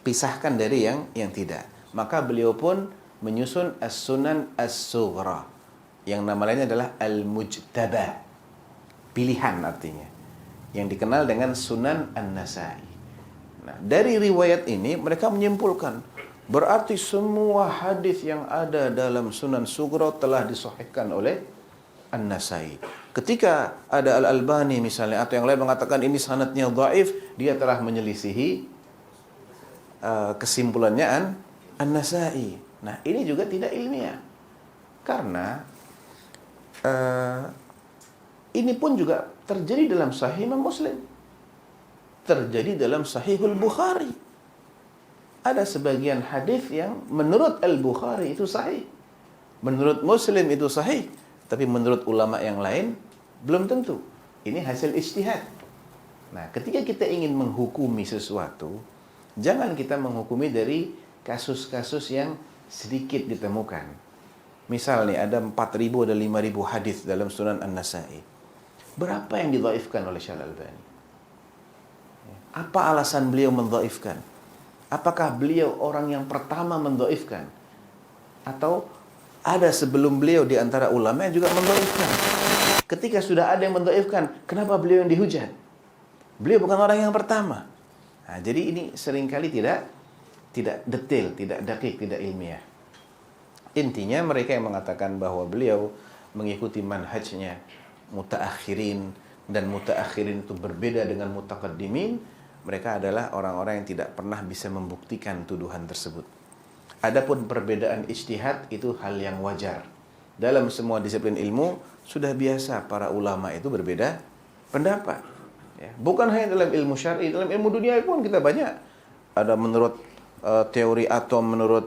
pisahkan dari yang tidak. Maka beliau pun menyusun As-Sunan As-Sughra. Yang nama lainnya adalah Al-Mujtaba. Pilihan artinya. Yang dikenal dengan Sunan An-Nasai. Nah, dari riwayat ini mereka menyimpulkan berarti semua hadis yang ada dalam Sunan Sughra telah disahihkan oleh An-Nasai. Ketika ada Al-Albani misalnya atau yang lain mengatakan ini sanadnya dhaif, dia telah menyelisihi kesimpulannya An-Nasai. Nah, ini juga tidak ilmiah. Karena ini pun juga terjadi dalam Sahih Imam Muslim. Terjadi dalam Sahihul Bukhari. Ada sebagian hadis yang menurut Al-Bukhari itu sahih. Menurut Muslim itu sahih. Tapi menurut ulama yang lain belum tentu. Ini hasil ijtihad. Nah, ketika kita ingin menghukumi sesuatu, jangan kita menghukumi dari kasus-kasus yang sedikit ditemukan. Misal nih ada 4.000 ada 5.000 hadis dalam Sunan An-Nasai. Berapa yang didhaifkan oleh Syekh Al-Albani? Apa alasan beliau mendhaifkan? Apakah beliau orang yang pertama mendhaifkan? Atau ada sebelum beliau di antara ulama yang juga mendhaifkan? Ketika sudah ada yang mendhaifkan, kenapa beliau yang dihujat? Beliau bukan orang yang pertama. Nah, jadi ini seringkali tidak detail, tidak dakik, tidak ilmiah. Intinya mereka yang mengatakan bahwa beliau mengikuti manhajnya mutaakhirin dan mutaakhirin itu berbeda dengan mutaqaddimin, mereka adalah orang-orang yang tidak pernah bisa membuktikan tuduhan tersebut. Adapun perbedaan ijtihad itu hal yang wajar. Dalam semua disiplin ilmu sudah biasa para ulama itu berbeda pendapat. Ya, bukan hanya dalam ilmu syar'i, dalam ilmu dunia pun kita banyak. Ada menurut teori atom menurut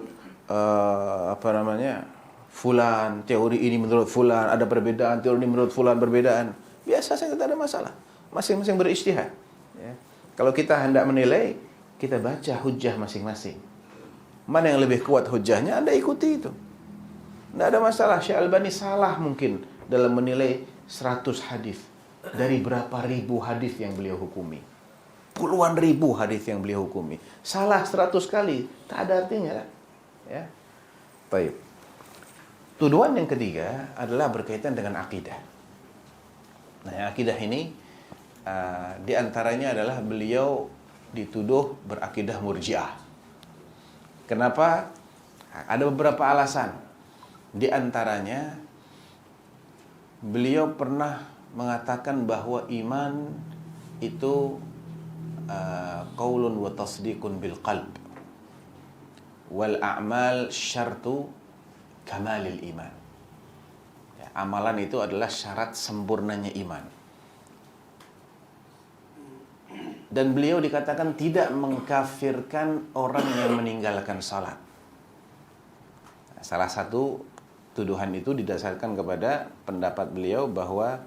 fulan, teori ini menurut fulan, ada perbedaan, teori ini menurut fulan perbedaan. Biasa saja, tidak ada masalah. Masing-masing berijtihad. Ya. Kalau kita hendak menilai, kita baca hujjah masing-masing. Mana yang lebih kuat hujjahnya, Anda ikuti itu. Tidak ada masalah. Syekh Albani salah mungkin dalam menilai 100 hadis. Dari berapa ribu hadis yang beliau hukumi. Puluhan ribu hadis yang beliau hukumi. Salah 100 kali, tak ada artinya. Ya. Baik. Tuduhan yang ketiga adalah berkaitan dengan akidah. Nah, yang akidah ini di antaranya adalah beliau dituduh berakidah murji'ah. Kenapa? Ada beberapa alasan. Di antaranya beliau pernah mengatakan bahwa iman itu qaulun wa tasdiqun bil qalb wal a'mal syartu kamalil iman. Ya, amalan itu adalah syarat sempurnanya iman. Dan beliau dikatakan tidak mengkafirkan orang yang meninggalkan salat. Nah, salah satu tuduhan itu didasarkan kepada pendapat beliau bahwa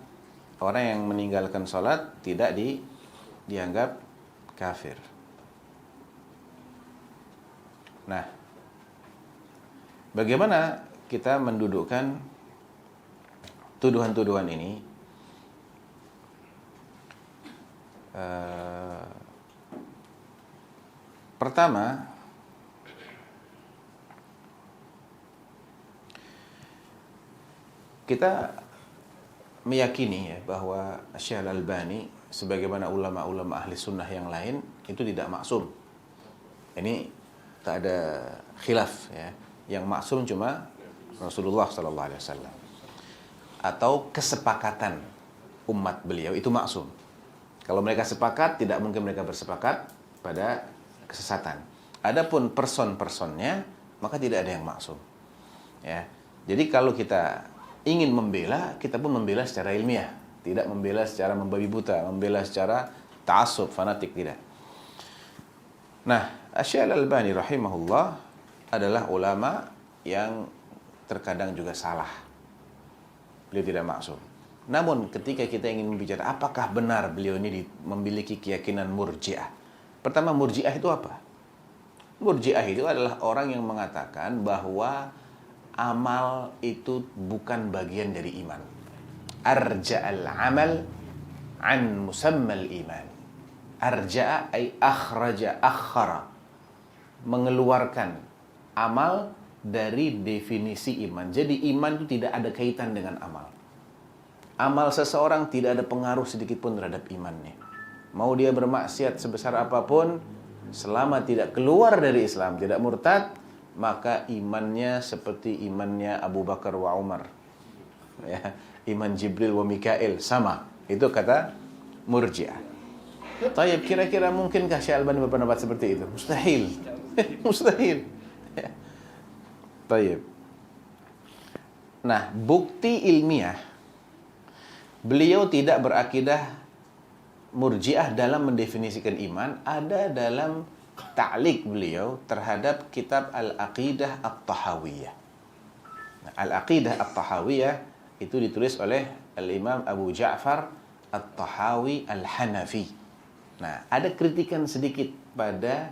orang yang meninggalkan salat tidak dianggap kafir. Nah, bagaimana kita mendudukkan tuduhan-tuduhan ini? Pertama, kita meyakini ya bahwa Syekh Al-Albani sebagaimana ulama-ulama ahli sunnah yang lain itu tidak maksum. Ini tak ada khilaf ya. Yang maksum cuma Rasulullah sallallahu alaihi wasallam. Atau kesepakatan umat beliau itu maksum. Kalau mereka sepakat, tidak mungkin mereka bersepakat pada kesesatan. Adapun person-personnya, maka tidak ada yang maksum. Ya. Jadi kalau kita ingin membela, kita pun membela secara ilmiah, tidak membela secara membabi buta, membela secara ta'assub, fanatik, tidak. Nah, Syekh Al-Albani rahimahullah adalah ulama yang terkadang juga salah. Beliau tidak maksum. Namun ketika kita ingin membicara apakah benar beliau ini memiliki keyakinan murji'ah. Pertama, murji'ah itu apa? Murji'ah itu adalah orang yang mengatakan bahwa amal itu bukan bagian dari iman. Arja'al amal an musammal iman. Arja'a ay akhraja, akhara. Mengeluarkan amal dari definisi iman. Jadi iman itu tidak ada kaitan dengan amal. Amal seseorang tidak ada pengaruh sedikit pun terhadap imannya. Mau dia bermaksiat sebesar apapun, selama tidak keluar dari Islam, tidak murtad, maka imannya seperti imannya Abu Bakar wa Umar. Ya, iman Jibril wa Mikail sama. Itu kata Murji'ah. Tayyib, kira-kira mungkinkah Syekh Albani berpendapat seperti itu? Mustahil. Mustahil. Tayyib. Nah, bukti ilmiah beliau tidak berakidah Murji'ah dalam mendefinisikan iman ada dalam ta'liq beliau terhadap kitab Al-Aqidah At-Tahawiyah. Nah, Al-Aqidah At-Tahawiyah itu ditulis oleh Al-Imam Abu Ja'far At-Tahawi Al-Hanafi. Nah, ada kritikan sedikit pada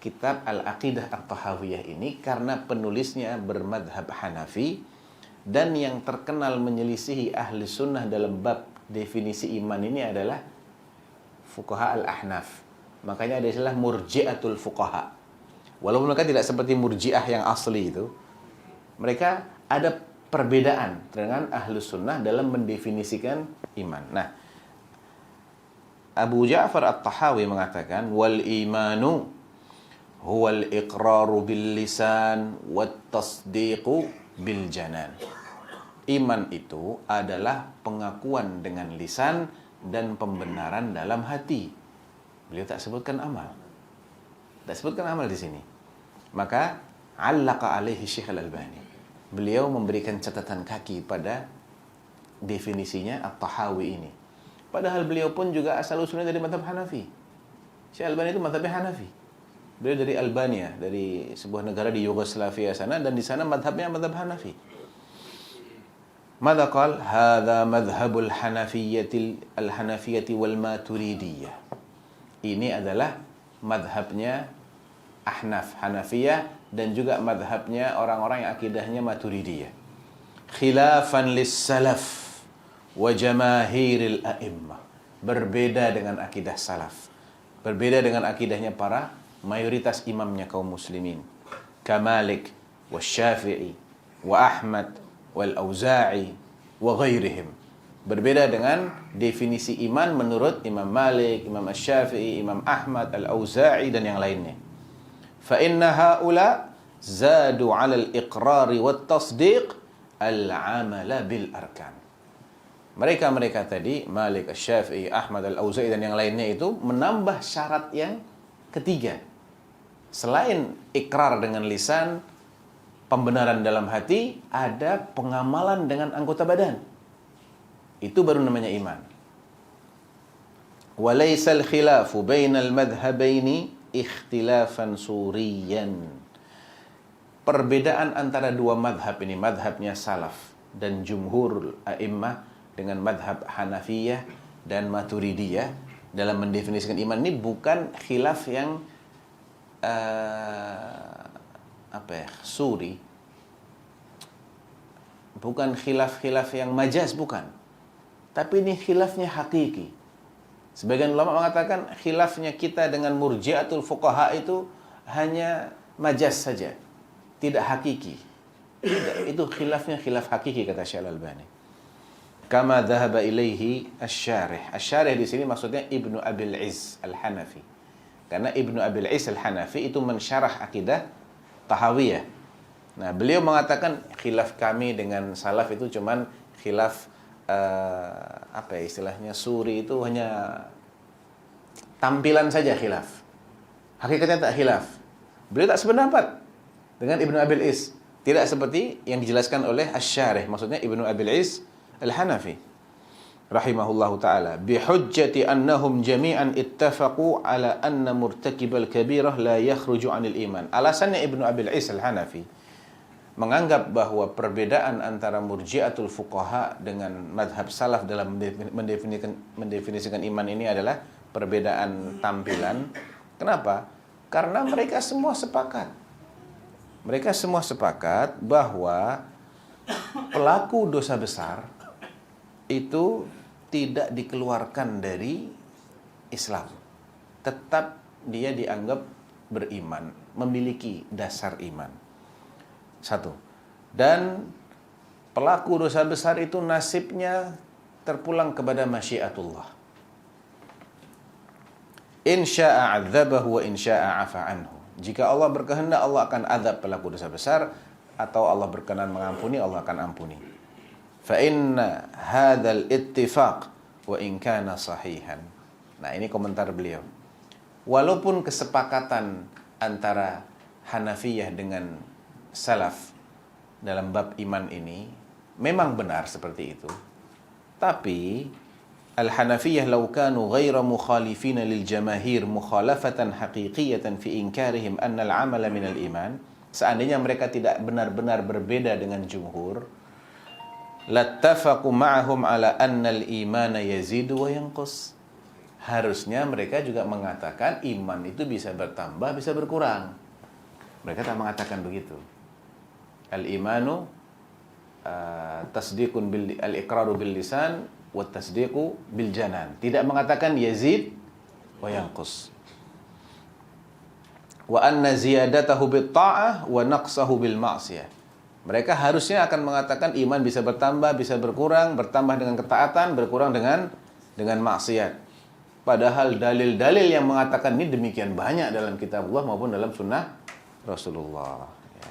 kitab Al-Aqidah At-Tahawiyah ini karena penulisnya bermadhab Hanafi dan yang terkenal menyelisihi ahli sunnah dalam bab definisi iman ini adalah fuqaha al-ahnaf. Makanya ada istilah murji'atul fuqaha. Walaupun mereka tidak seperti murji'ah yang asli itu, mereka ada perbedaan dengan ahli sunnah dalam mendefinisikan iman. Nah, Abu Ja'far At-Tahawi mengatakan wal imanu huwal iqraru bil lisan wat tasdiqu bil janan. Iman itu adalah pengakuan dengan lisan dan pembenaran dalam hati. Beliau tak sebutkan amal. Tak sebutkan amal di sini. Maka allaqa alaihi Syekh Al-Albani. Beliau memberikan catatan kaki pada definisinya At-Tahawi ini. Padahal beliau pun juga asal usulnya dari mazhab Hanafi. Syekh Al-Albani itu mazhabnya Hanafi. Beliau dari Albania, dari sebuah negara di Yugoslavia sana, dan di sana mazhabnya mazhab Hanafi. Mada qal? Hadza madhhabul Hanafiyyati wal Maturidiyah. Ini adalah madhabnya Ahnaf, Hanafiyah, dan juga madhabnya orang-orang yang akidahnya Maturidiyah. Khilafan lis-salaf wa jamaahiril a'immah. Berbeda dengan akidah salaf. Berbeda dengan akidahnya para mayoritas imamnya kaum muslimin. Kamalik, wa Syafi'i, wa Ahmad, wal Auza'i wa ghairihim. Berbeda dengan definisi iman menurut Imam Malik, Imam Asy-Syafi'i, Imam Ahmad, Al-Auza'i dan yang lainnya. Fa inna haula zadu 'ala al-iqrari wat tasdiq al-'amala bil arkan. Mereka tadi, Malik, Asy-Syafi'i, Ahmad, Al-Auza'i dan yang lainnya itu menambah syarat yang ketiga. Selain ikrar dengan lisan, pembenaran dalam hati, ada pengamalan dengan anggota badan. Itu baru namanya iman. Walaysal khilafu bainal madhhabaini ikhtilafan suriyan. Perbedaan antara dua madhab ini, madhabnya salaf dan jumhur a'immah dengan madhab Hanafiyah dan Maturidiyah dalam mendefinisikan iman ini bukan khilaf yang suri, bukan khilaf-khilaf yang majaz, bukan, tapi ini khilafnya hakiki. Sebagian ulama mengatakan khilafnya kita dengan murji'atul fuqaha itu hanya majaz saja, tidak hakiki. Tidak, itu khilafnya khilaf hakiki kata Syekh Al-Albani. Kama dhahaba ilaihi asy-syarih. Asy-syarih di sini maksudnya Ibnu Abil Izz Al-Hanafi. Karena Ibnu Abil Izz Al-Hanafi itu mensyarah akidah Tahawiyah. Nah, beliau mengatakan khilaf kami dengan salaf itu cuman khilaf istilahnya suri, itu hanya tampilan saja khilaf. Hakikatnya tak khilaf. Beliau tak sependapat dengan Ibnu Abil Izz. Tidak seperti yang dijelaskan oleh Asy-Syarih, maksudnya Ibnu Abil Izz Al-Hanafi rahimahullahu ta'ala, bihujjati annahum jami'an ittafaqu ala anna murtakibal kabirah la yakhruju 'anil iman. Alasannya Ibnu Abil Izz Al-Hanafi menganggap bahwa perbedaan antara murji'atul fuqaha dengan madhab salaf dalam mendefinisikan iman ini adalah perbedaan tampilan. Kenapa? Karena mereka semua sepakat. Mereka semua sepakat bahwa pelaku dosa besar itu tidak dikeluarkan dari Islam. Tetap dia dianggap beriman, memiliki dasar iman. Satu. Dan pelaku dosa besar itu nasibnya terpulang kepada masyiatullah. In syaa 'adzabahu wa in syaa 'afa anhu. Jika Allah berkehendak, Allah akan azab pelaku dosa besar, atau Allah berkenan mengampuni, Allah akan ampuni. Fa inna hadzal ittifaq wa in kana sahihan. Nah, ini komentar beliau. Walaupun kesepakatan antara Hanafiyah dengan Salaf dalam bab iman ini memang benar seperti itu, tapi Al-Hanafiyah law kanu ghaira mukhalifina lil jamahir mukhalafatan haqiqiyatan fi inkarihim anna al-amala min al-iman, seandainya mereka tidak benar-benar berbeda dengan jumhur, lattafaqu ma'ahum ala anna al-imana yazidu wa yanqus. Harusnya mereka juga mengatakan iman itu bisa bertambah, bisa berkurang. Mereka tak mengatakan begitu. Al-imanu tasdiqun bil al-iqraru bil lisan wa tasdiqu bil janan. Tidak mengatakan yazid wa yanqus. Wa anna ziyadatahu bit ta'ah wa naqsahu bil ma'siyah. Mereka harusnya akan mengatakan iman bisa bertambah, bisa berkurang, bertambah dengan ketaatan, berkurang dengan maksiat. Padahal dalil-dalil yang mengatakan ini demikian banyak dalam kitab Allah maupun dalam sunnah Rasulullah.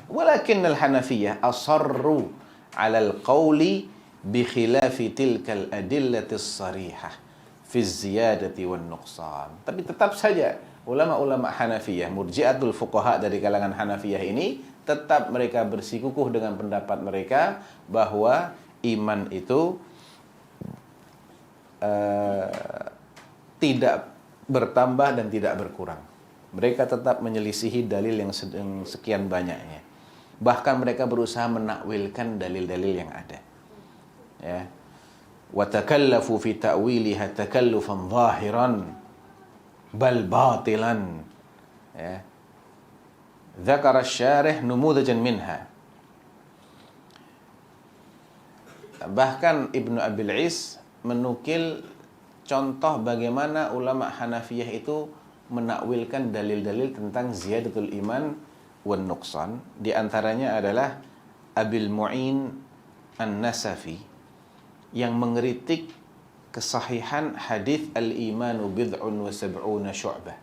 Walakin al-Hanafiyah asarru 'ala al-qawli bi khilafi tilka al-adillati as-sarihah fi az-ziyadati wan nuqsan. Tapi tetap saja ulama-ulama Hanafiyah, murji'atul fuqaha dari kalangan Hanafiyah ini, tetap mereka bersikukuh dengan pendapat mereka bahwa iman itu tidak bertambah dan tidak berkurang. Mereka tetap menyelisihi dalil yang sekian banyaknya. Bahkan mereka berusaha menakwilkan dalil-dalil yang ada. Ya. Wa takallafu fi ta'wiliha takallufan zahiran bal batilan. Ya. Dzakara asy-syarih numudajan minha. Bahkan Ibnu Abil Is menukil contoh bagaimana ulama Hanafiyah itu menakwilkan dalil-dalil tentang ziyadatul iman wan nuqsan. Di antaranya adalah Abil Mu'in An-Nasafi yang mengkritik kesahihan hadis al-imanu bid'un wa sab'una syu'bah.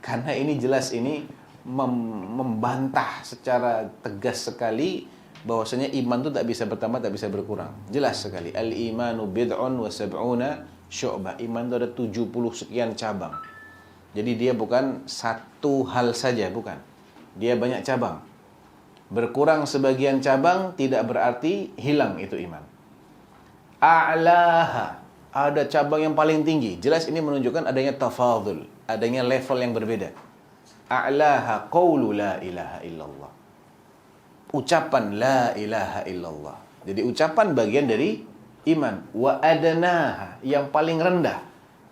Karena ini jelas ini membantah secara tegas sekali bahwasanya iman itu tak bisa bertambah, tak bisa berkurang. Jelas sekali. Al-imanu bid'un wa sab'una syu'bah. Iman itu ada 70 sekian cabang. Jadi dia bukan satu hal saja, bukan. Dia banyak cabang. Berkurang sebagian cabang tidak berarti hilang itu iman. A'laha, ada cabang yang paling tinggi. Jelas ini menunjukkan adanya tafadhul, adanya level yang berbeda. A'laha qawlu la ilaha illallah. Ucapan la ilaha illallah. Jadi ucapan bagian dari iman. Wa adnaha, yang paling rendah.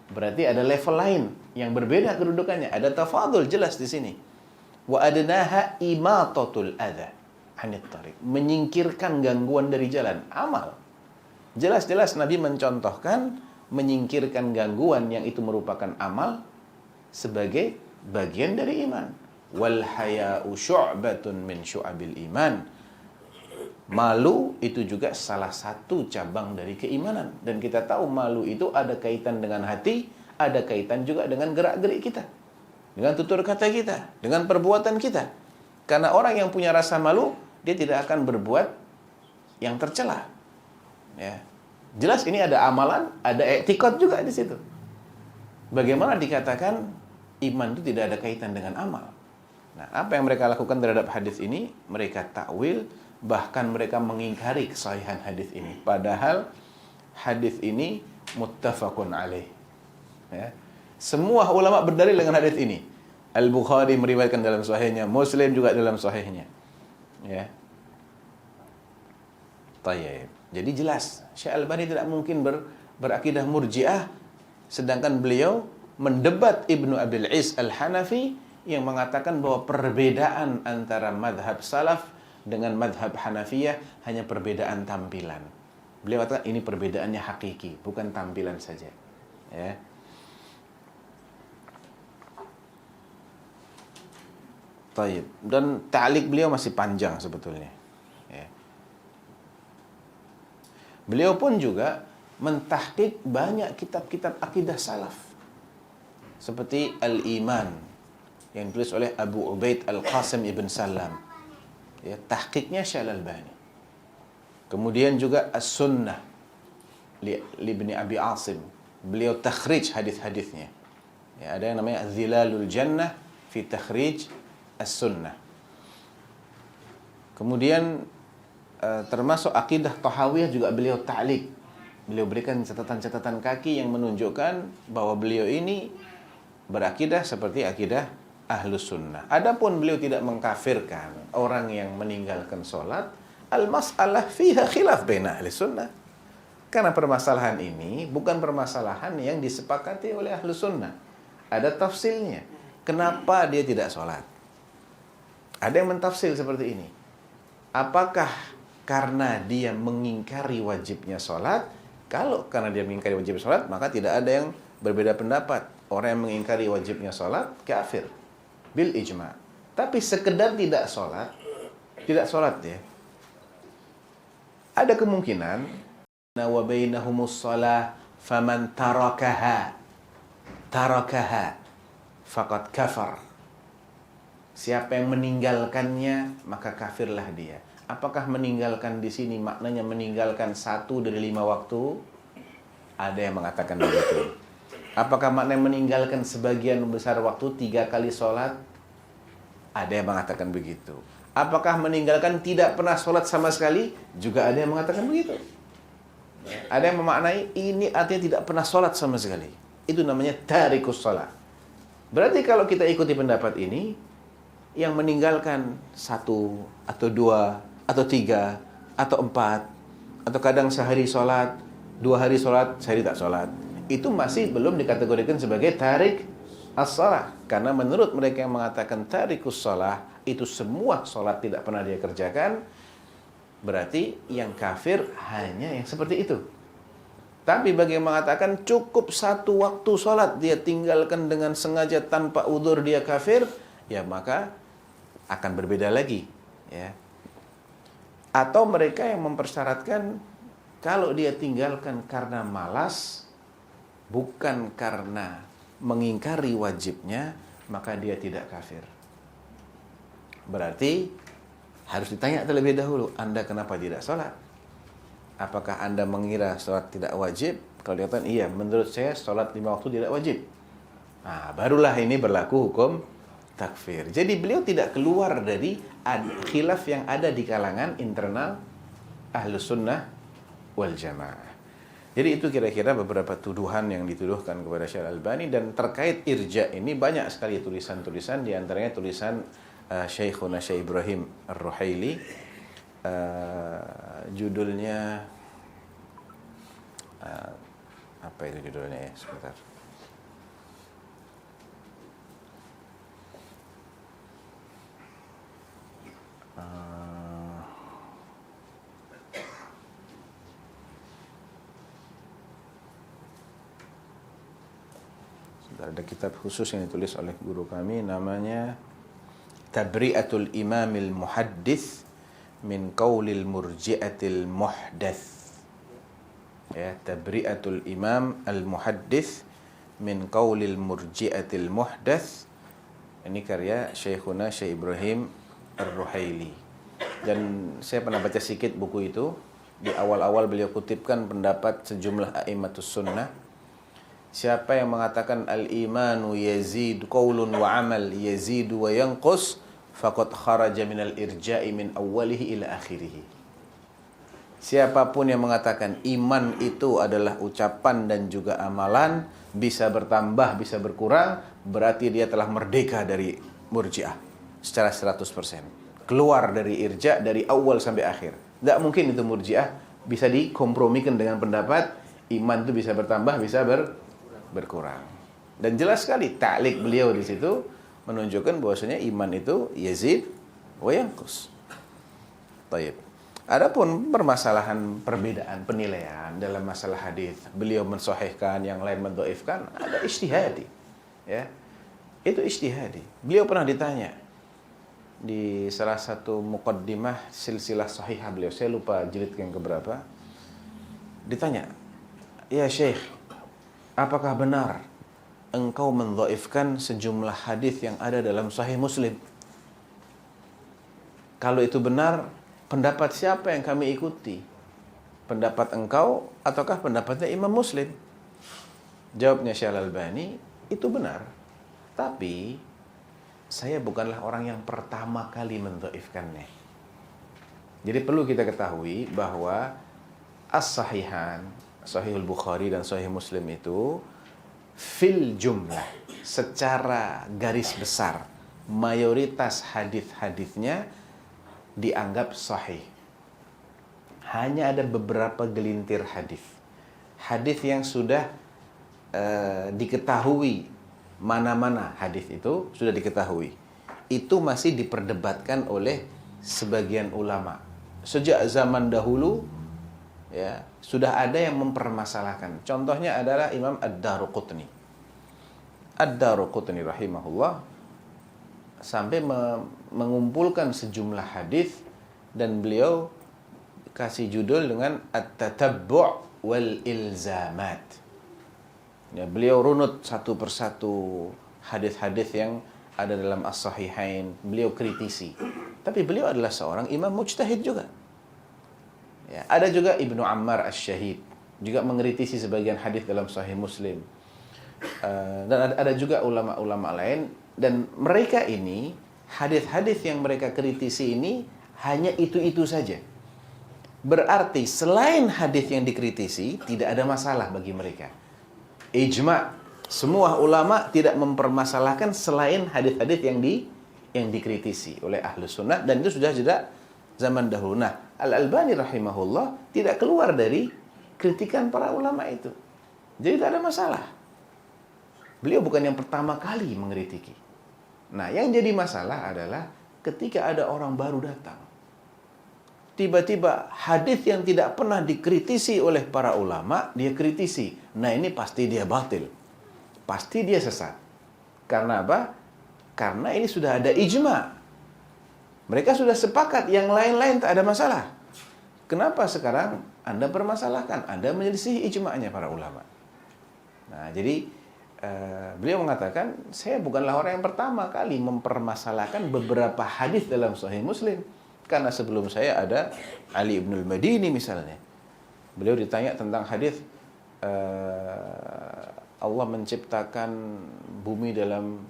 Berarti ada level lain yang berbeda kedudukannya. Ada tafadhul jelas di sini. Wa adnaha imatatul adza anit tariq. Menyingkirkan gangguan dari jalan. Amal. Jelas-jelas Nabi mencontohkan menyingkirkan gangguan yang itu merupakan amal sebagai bagian dari iman. Wal haya'u syu'batun min syu'abil iman. Malu itu juga salah satu cabang dari keimanan. Dan kita tahu malu itu ada kaitan dengan hati, ada kaitan juga dengan gerak-gerik kita, dengan tutur kata kita, dengan perbuatan kita. Karena orang yang punya rasa malu, dia tidak akan berbuat yang tercela. Ya. Jelas ini ada amalan, ada etikot juga di situ. Bagaimana dikatakan iman itu tidak ada kaitan dengan amal? Nah, apa yang mereka lakukan terhadap hadis ini? Mereka takwil, bahkan mereka mengingkari kesahihan hadis ini. Padahal hadis ini muttafaqun alaih. Ya. Semua ulama berdalil dengan hadis ini. Al-Bukhari meriwayatkan dalam sahihnya, Muslim juga dalam sahihnya. Ya. Tayyib. Jadi jelas, Syekh Al-Albani tidak mungkin berakidah murji'ah, sedangkan beliau mendebat Ibnu Abil Is Al-Hanafi yang mengatakan bahwa perbedaan antara madhab salaf dengan madhab Hanafiyah hanya perbedaan tampilan. Beliau katakan ini perbedaannya hakiki, bukan tampilan saja. Ya. Taib. Dan ta'liq beliau masih panjang sebetulnya. Ya. Beliau pun juga mentahqiq banyak kitab-kitab akidah salaf. Seperti Al-Iman yang ditulis oleh Abu Ubaid Al-Qasim Ibn Salam. Ya, tahqiqnya Syekh Al-Albani. Kemudian juga As-Sunnah li Ibni Abi Asim. Beliau takhrij hadis-hadisnya. Ya, ada yang namanya Zilalul Jannah fi takhrij As-Sunnah. Kemudian termasuk akidah Tahawiyah juga beliau ta'liq. Beliau berikan catatan-catatan kaki yang menunjukkan bahwa beliau ini berakidah seperti akidah Ahlus Sunnah. Adapun beliau tidak mengkafirkan orang yang meninggalkan sholat, al-mas'alah fiha khilaf baina Ahlus Sunnah. Karena permasalahan ini bukan permasalahan yang disepakati oleh Ahlus Sunnah. Ada tafsilnya. Kenapa dia tidak sholat? Ada yang mentafsir seperti ini. Apakah karena dia mengingkari wajibnya sholat? Kalau karena dia mengingkari wajibnya sholat, maka tidak ada yang berbeda pendapat. Orang yang mengingkari wajibnya sholat, kafir. Bil ijma'. Tapi sekedar tidak sholat ya. Ada kemungkinan wa bainahumus shalah faman tarakaha faqad kafar. Siapa yang meninggalkannya, maka kafirlah dia. Apakah meninggalkan di sini maknanya meninggalkan 1 dari 5 waktu? Ada yang mengatakan begitu. Apakah maknanya meninggalkan sebagian besar waktu 3 kali sholat? Ada yang mengatakan begitu. Apakah meninggalkan tidak pernah sholat sama sekali? Juga ada yang mengatakan begitu. Ada yang memaknai ini artinya tidak pernah sholat sama sekali. Itu namanya tarikus sholat. Berarti kalau kita ikuti pendapat ini, yang meninggalkan 1 atau 2 atau 3 atau 4 atau kadang sehari sholat, 2 hari sholat, sehari tak sholat, itu masih belum dikategorikan sebagai tarik as-shalah. Karena menurut mereka yang mengatakan tarikus shalah, itu semua sholat tidak pernah dia kerjakan, berarti yang kafir hanya yang seperti itu. Tapi bagi yang mengatakan cukup 1 waktu sholat dia tinggalkan dengan sengaja tanpa udzur dia kafir, ya maka akan berbeda lagi, ya. Atau mereka yang mempersyaratkan kalau dia tinggalkan karena malas, bukan karena mengingkari wajibnya, maka dia tidak kafir. Berarti harus ditanya terlebih dahulu, Anda kenapa tidak sholat? Apakah Anda mengira sholat tidak wajib? Kalau dikatakan iya, menurut saya sholat 5 waktu tidak wajib. Nah, barulah ini berlaku hukum takfir. Jadi beliau tidak keluar dari khilaf yang ada di kalangan internal Ahlus Sunnah wal Jamaah. Jadi itu kira-kira beberapa tuduhan yang dituduhkan kepada Syekh Al-Albani. Dan terkait irja ini banyak sekali tulisan-tulisan, di antaranya tulisan Syekhuna Syekh Ibrahim Ar-Ruhaili, judulnya apa itu judulnya ya, sebentar. Ada kitab khusus yang ditulis oleh guru kami, namanya Tabri'atul Imamil Muhaddits min Qaulil Murji'atil Muhdats. Ya, Tabri'atul Imam Al-Muhaddits min Qaulil Murji'atil Muhdats. Ini karya Syekhuna Syekh Ibrahim Ar-Ruhaili. Dan saya pernah baca sedikit buku itu. Di awal-awal beliau kutipkan pendapat sejumlah a'immatus sunnah. Siapa yang mengatakan al-imanu yazid qaulun wa amal yazidu wa yanqus, faqad kharaja minal irja'i min awwalihi ila akhirih. Siapapun yang mengatakan iman itu adalah ucapan dan juga amalan, bisa bertambah, bisa berkurang, berarti dia telah merdeka dari murji'ah secara 100%. Keluar dari irja' dari awal sampai akhir. Tidak mungkin itu murji'ah bisa dikompromikan dengan pendapat iman itu bisa bertambah, bisa berkurang. Dan jelas sekali ta'liq beliau di situ menunjukkan bahwasanya iman itu yazid wa yanqus. Baik. Adapun permasalahan perbedaan penilaian dalam masalah hadis, beliau mensahihkan, yang lain mendhaifkan, ada ijtihadi. Ya. Itu ijtihadi. Beliau pernah ditanya, di salah satu muqaddimah silsilah sahihah beliau, saya lupa jilid yang keberapa, ditanya, "Ya Syekh, apakah benar engkau mendhaifkan sejumlah hadis yang ada dalam Sahih Muslim? Kalau itu benar, pendapat siapa yang kami ikuti? Pendapat engkau ataukah pendapatnya Imam Muslim?" Jawabnya Syekh Al-Albani, itu benar. Tapi saya bukanlah orang yang pertama kali mendhaifkannya. Jadi perlu kita ketahui bahwa as-sahihan, Sahihul Bukhari dan Sahih Muslim itu fil jumlah, secara garis besar, mayoritas hadis-hadisnya dianggap sahih. Hanya ada beberapa gelintir hadis. Hadis yang sudah diketahui mana-mana hadis itu sudah diketahui. Itu masih diperdebatkan oleh sebagian ulama. Sejak zaman dahulu ya, sudah ada yang mempermasalahkan. Contohnya adalah Imam Ad-Daruqutni. Ad-Daruqutni rahimahullah sampai mengumpulkan sejumlah hadis dan beliau kasih judul dengan At-Tatabbu' wal Ilzamat. Ya, beliau runut satu persatu hadis-hadis yang ada dalam As-Sahihain, beliau kritisi. Tapi beliau adalah seorang imam mujtahid juga. Ya, ada juga Ibnu Ammar Asy-Syahid juga mengkritisi sebagian hadis dalam Sahih Muslim. Dan ada juga ulama-ulama lain, dan mereka ini hadis-hadis yang mereka kritisi ini hanya itu-itu saja. Berarti selain hadis yang dikritisi tidak ada masalah bagi mereka. Ijma', semua ulama tidak mempermasalahkan selain hadis-hadis yang dikritisi oleh Ahlus Sunnah, dan itu sudah zaman dahulu. Nah, Al-Albani rahimahullah tidak keluar dari kritikan para ulama itu. Jadi tidak ada masalah. Beliau bukan yang pertama kali mengkritiki. Nah, yang jadi masalah adalah ketika ada orang baru datang. Tiba-tiba hadis yang tidak pernah dikritisi oleh para ulama, dia kritisi. Nah, ini pasti dia batil. Pasti dia sesat. Karena apa? Karena ini sudah ada ijma'. Mereka sudah sepakat, yang lain-lain tak ada masalah. Kenapa sekarang Anda permasalahkan? Anda menyelisih ijma'nya para ulama. Nah, jadi beliau mengatakan, saya bukanlah orang yang pertama kali mempermasalahkan beberapa hadis dalam Sahih Muslim. Karena sebelum saya ada Ali ibn al-Madini misalnya. Beliau ditanya tentang hadis Allah menciptakan bumi dalam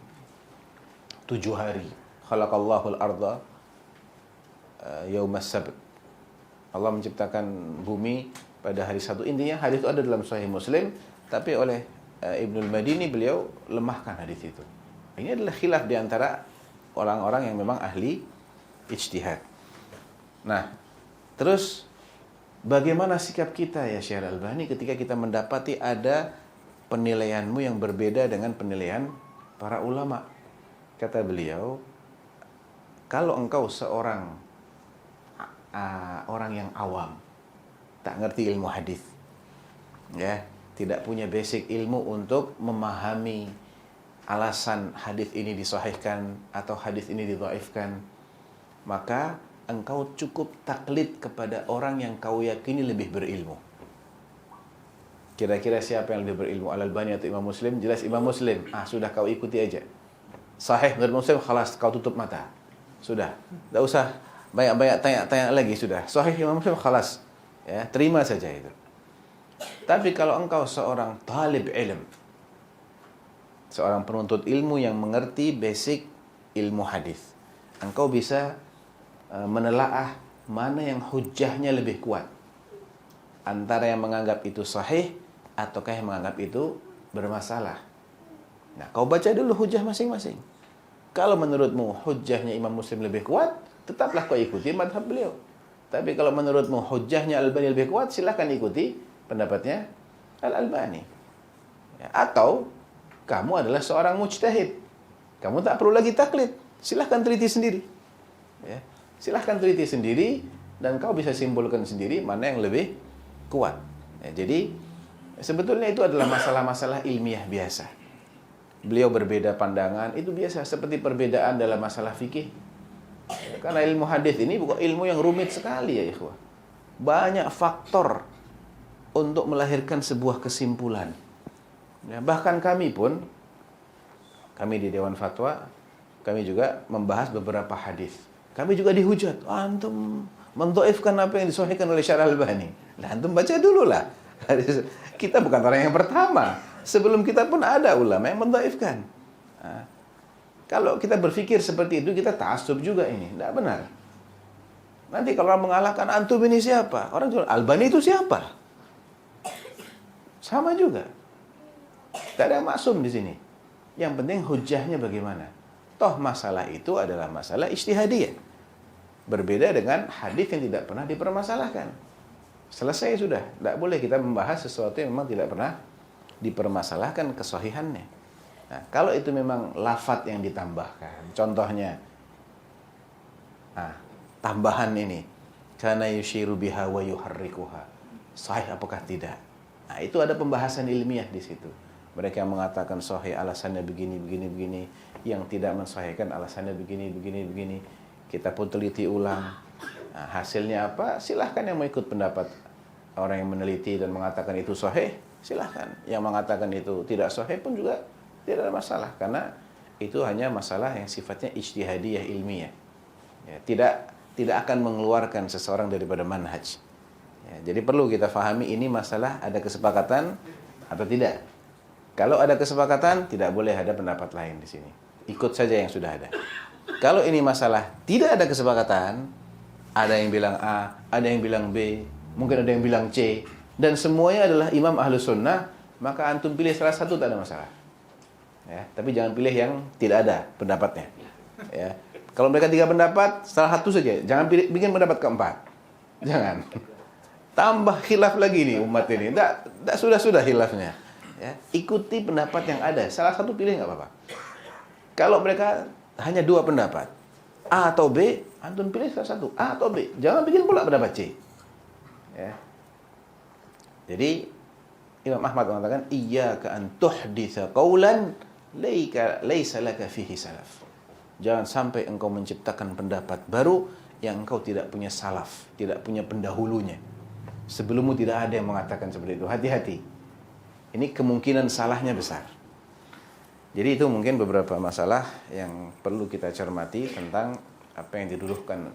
7 hari. Khalaqallahu al-arda yaumas sabt. Allah menciptakan bumi pada hari Sabtu. Intinya hadis itu ada dalam Sahih Muslim, tapi oleh Ibnul Madini beliau lemahkan hadis itu. Ini adalah khilaf di antara orang-orang yang memang ahli ijtihad. Nah, terus bagaimana sikap kita ya Syekh Al-Albani ketika kita mendapati ada penilaianmu yang berbeda dengan penilaian para ulama? Kata beliau, kalau engkau seorang orang yang awam, tak ngerti ilmu hadis, ya, tidak punya basic ilmu untuk memahami alasan hadis ini disahihkan atau hadis ini didhaifkan, maka engkau cukup taklid kepada orang yang kau yakini lebih berilmu. Kira-kira siapa yang lebih berilmu, Al-Albani atau Imam Muslim? Jelas Imam Muslim. Sudah kau ikuti aja. Sahih menurut Muslim, khalas, kau tutup mata. Sudah. Tak usah banyak-banyak tanya-tanya lagi, sudah. Sahih Imam Muslim, khalas. Ya, terima saja itu. Tapi kalau engkau seorang talib ilm, seorang penuntut ilmu yang mengerti basic ilmu hadis, engkau bisa menelaah mana yang hujjahnya lebih kuat, antara yang menganggap itu sahih ataukah yang menganggap itu bermasalah. Nah, kau baca dulu hujjah masing-masing. Kalau menurutmu hujjahnya Imam Muslim lebih kuat, tetaplah kau ikuti madhab beliau. Tapi kalau menurutmu hujjahnya Al-Albani lebih kuat, silakan ikuti pendapatnya Al-Albani. Ya, atau kamu adalah seorang mujtahid, kamu tak perlu lagi taklid, silahkan teliti sendiri. Ya, silahkan teliti sendiri dan kau bisa simpulkan sendiri mana yang lebih kuat. Ya, jadi sebetulnya itu adalah masalah-masalah ilmiah biasa. Beliau berbeda pandangan, itu biasa, seperti perbedaan dalam masalah fikih. Karena ilmu hadis ini bukan ilmu yang rumit sekali ya ikhwah. Banyak faktor untuk melahirkan sebuah kesimpulan. Ya, bahkan kami di Dewan Fatwa, kami juga membahas beberapa hadis. Kami juga dihujat, antum mendhaifkan apa yang disahihkan oleh Syekh Al-Albani. Nah, antum baca dulu lah. Kita bukan orang yang pertama. Sebelum kita pun ada ulama yang mendhaifkan. Nah, kalau kita berpikir seperti itu, kita ta'assub juga ini. Tidak benar. Nanti kalau orang mengalahkan, antum ini siapa? Orang jual, Albani itu siapa? Sama juga. Tidak ada yang maksum di sini. Yang penting hujahnya bagaimana. Toh masalah itu adalah masalah ijtihadiyah. Berbeda dengan hadis yang tidak pernah dipermasalahkan. Selesai sudah. Tidak boleh kita membahas sesuatu yang memang tidak pernah dipermasalahkan kesahihannya. Nah, kalau itu memang lafadz yang ditambahkan, contohnya, tambahan ini, kana yushiru biha wa yuharrikuha, sahih apakah tidak? Nah, itu ada pembahasan ilmiah di situ. Mereka yang mengatakan sahih alasannya begini, yang tidak mensahihkan alasannya begini. Kita pun teliti ulang. Nah, hasilnya apa? Silahkan yang mau ikut pendapat orang yang meneliti dan mengatakan itu sahih, silahkan. Yang mengatakan itu tidak sahih pun juga tidak ada masalah, karena itu hanya masalah yang sifatnya ijtihadiyah ilmiah. Ya, tidak akan mengeluarkan seseorang daripada manhaj. Ya, jadi perlu kita fahami ini masalah ada kesepakatan atau tidak. Kalau ada kesepakatan, tidak boleh ada pendapat lain di sini. Ikut saja yang sudah ada. Kalau ini masalah tidak ada kesepakatan, ada yang bilang A, ada yang bilang B, mungkin ada yang bilang C, dan semuanya adalah imam ahlus sunnah, maka antum pilih salah satu, tak ada masalah. Ya, tapi jangan pilih yang tidak ada pendapatnya. Ya. Kalau mereka 3 pendapat, salah satu saja. Jangan bikin pendapat keempat. Jangan. Tambah khilaf lagi nih umat ini. Tidak sudah khilafnya. Ya. Ikuti pendapat yang ada. Salah satu pilih nggak apa-apa. Kalau mereka hanya 2 pendapat, A atau B, antum pilih salah satu, A atau B. Jangan bikin pula pendapat C. Ya. Jadi Imam Ahmad mengatakan, iyyaka an tuhditsa qaulan laisa laka fihi salaf. Jangan sampai engkau menciptakan pendapat baru yang engkau tidak punya salaf, tidak punya pendahulunya. Sebelummu tidak ada yang mengatakan seperti itu. Hati-hati. Ini kemungkinan salahnya besar. Jadi itu mungkin beberapa masalah yang perlu kita cermati tentang apa yang dituduhkan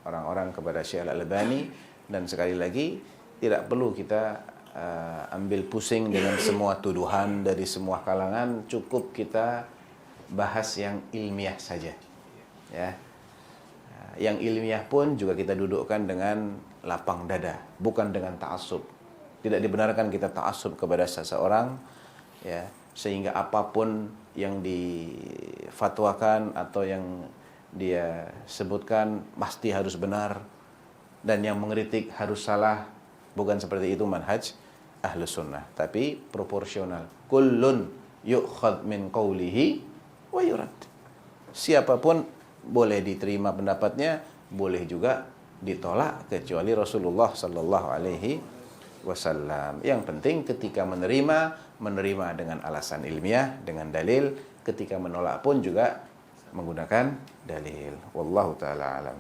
orang-orang kepada Syekh Al-Albani, dan sekali lagi tidak perlu kita ambil pusing dengan semua tuduhan dari semua kalangan. Cukup kita bahas yang ilmiah saja, ya. Yang ilmiah pun juga kita dudukkan dengan lapang dada, bukan dengan ta'assub. Tidak dibenarkan kita ta'assub kepada seseorang, ya, sehingga apapun yang difatwakan atau yang dia sebutkan pasti harus benar, dan yang mengkritik harus salah. Bukan seperti itu manhaj Ahlus Sunnah, tapi proporsional. Kullun yu'khad min qawlihi wa yurad. Siapapun boleh diterima pendapatnya, boleh juga ditolak, kecuali Rasulullah sallallahu alaihi wasallam. Yang penting ketika menerima dengan alasan ilmiah, dengan dalil. Ketika menolak pun juga menggunakan dalil. Wallahu taala alam.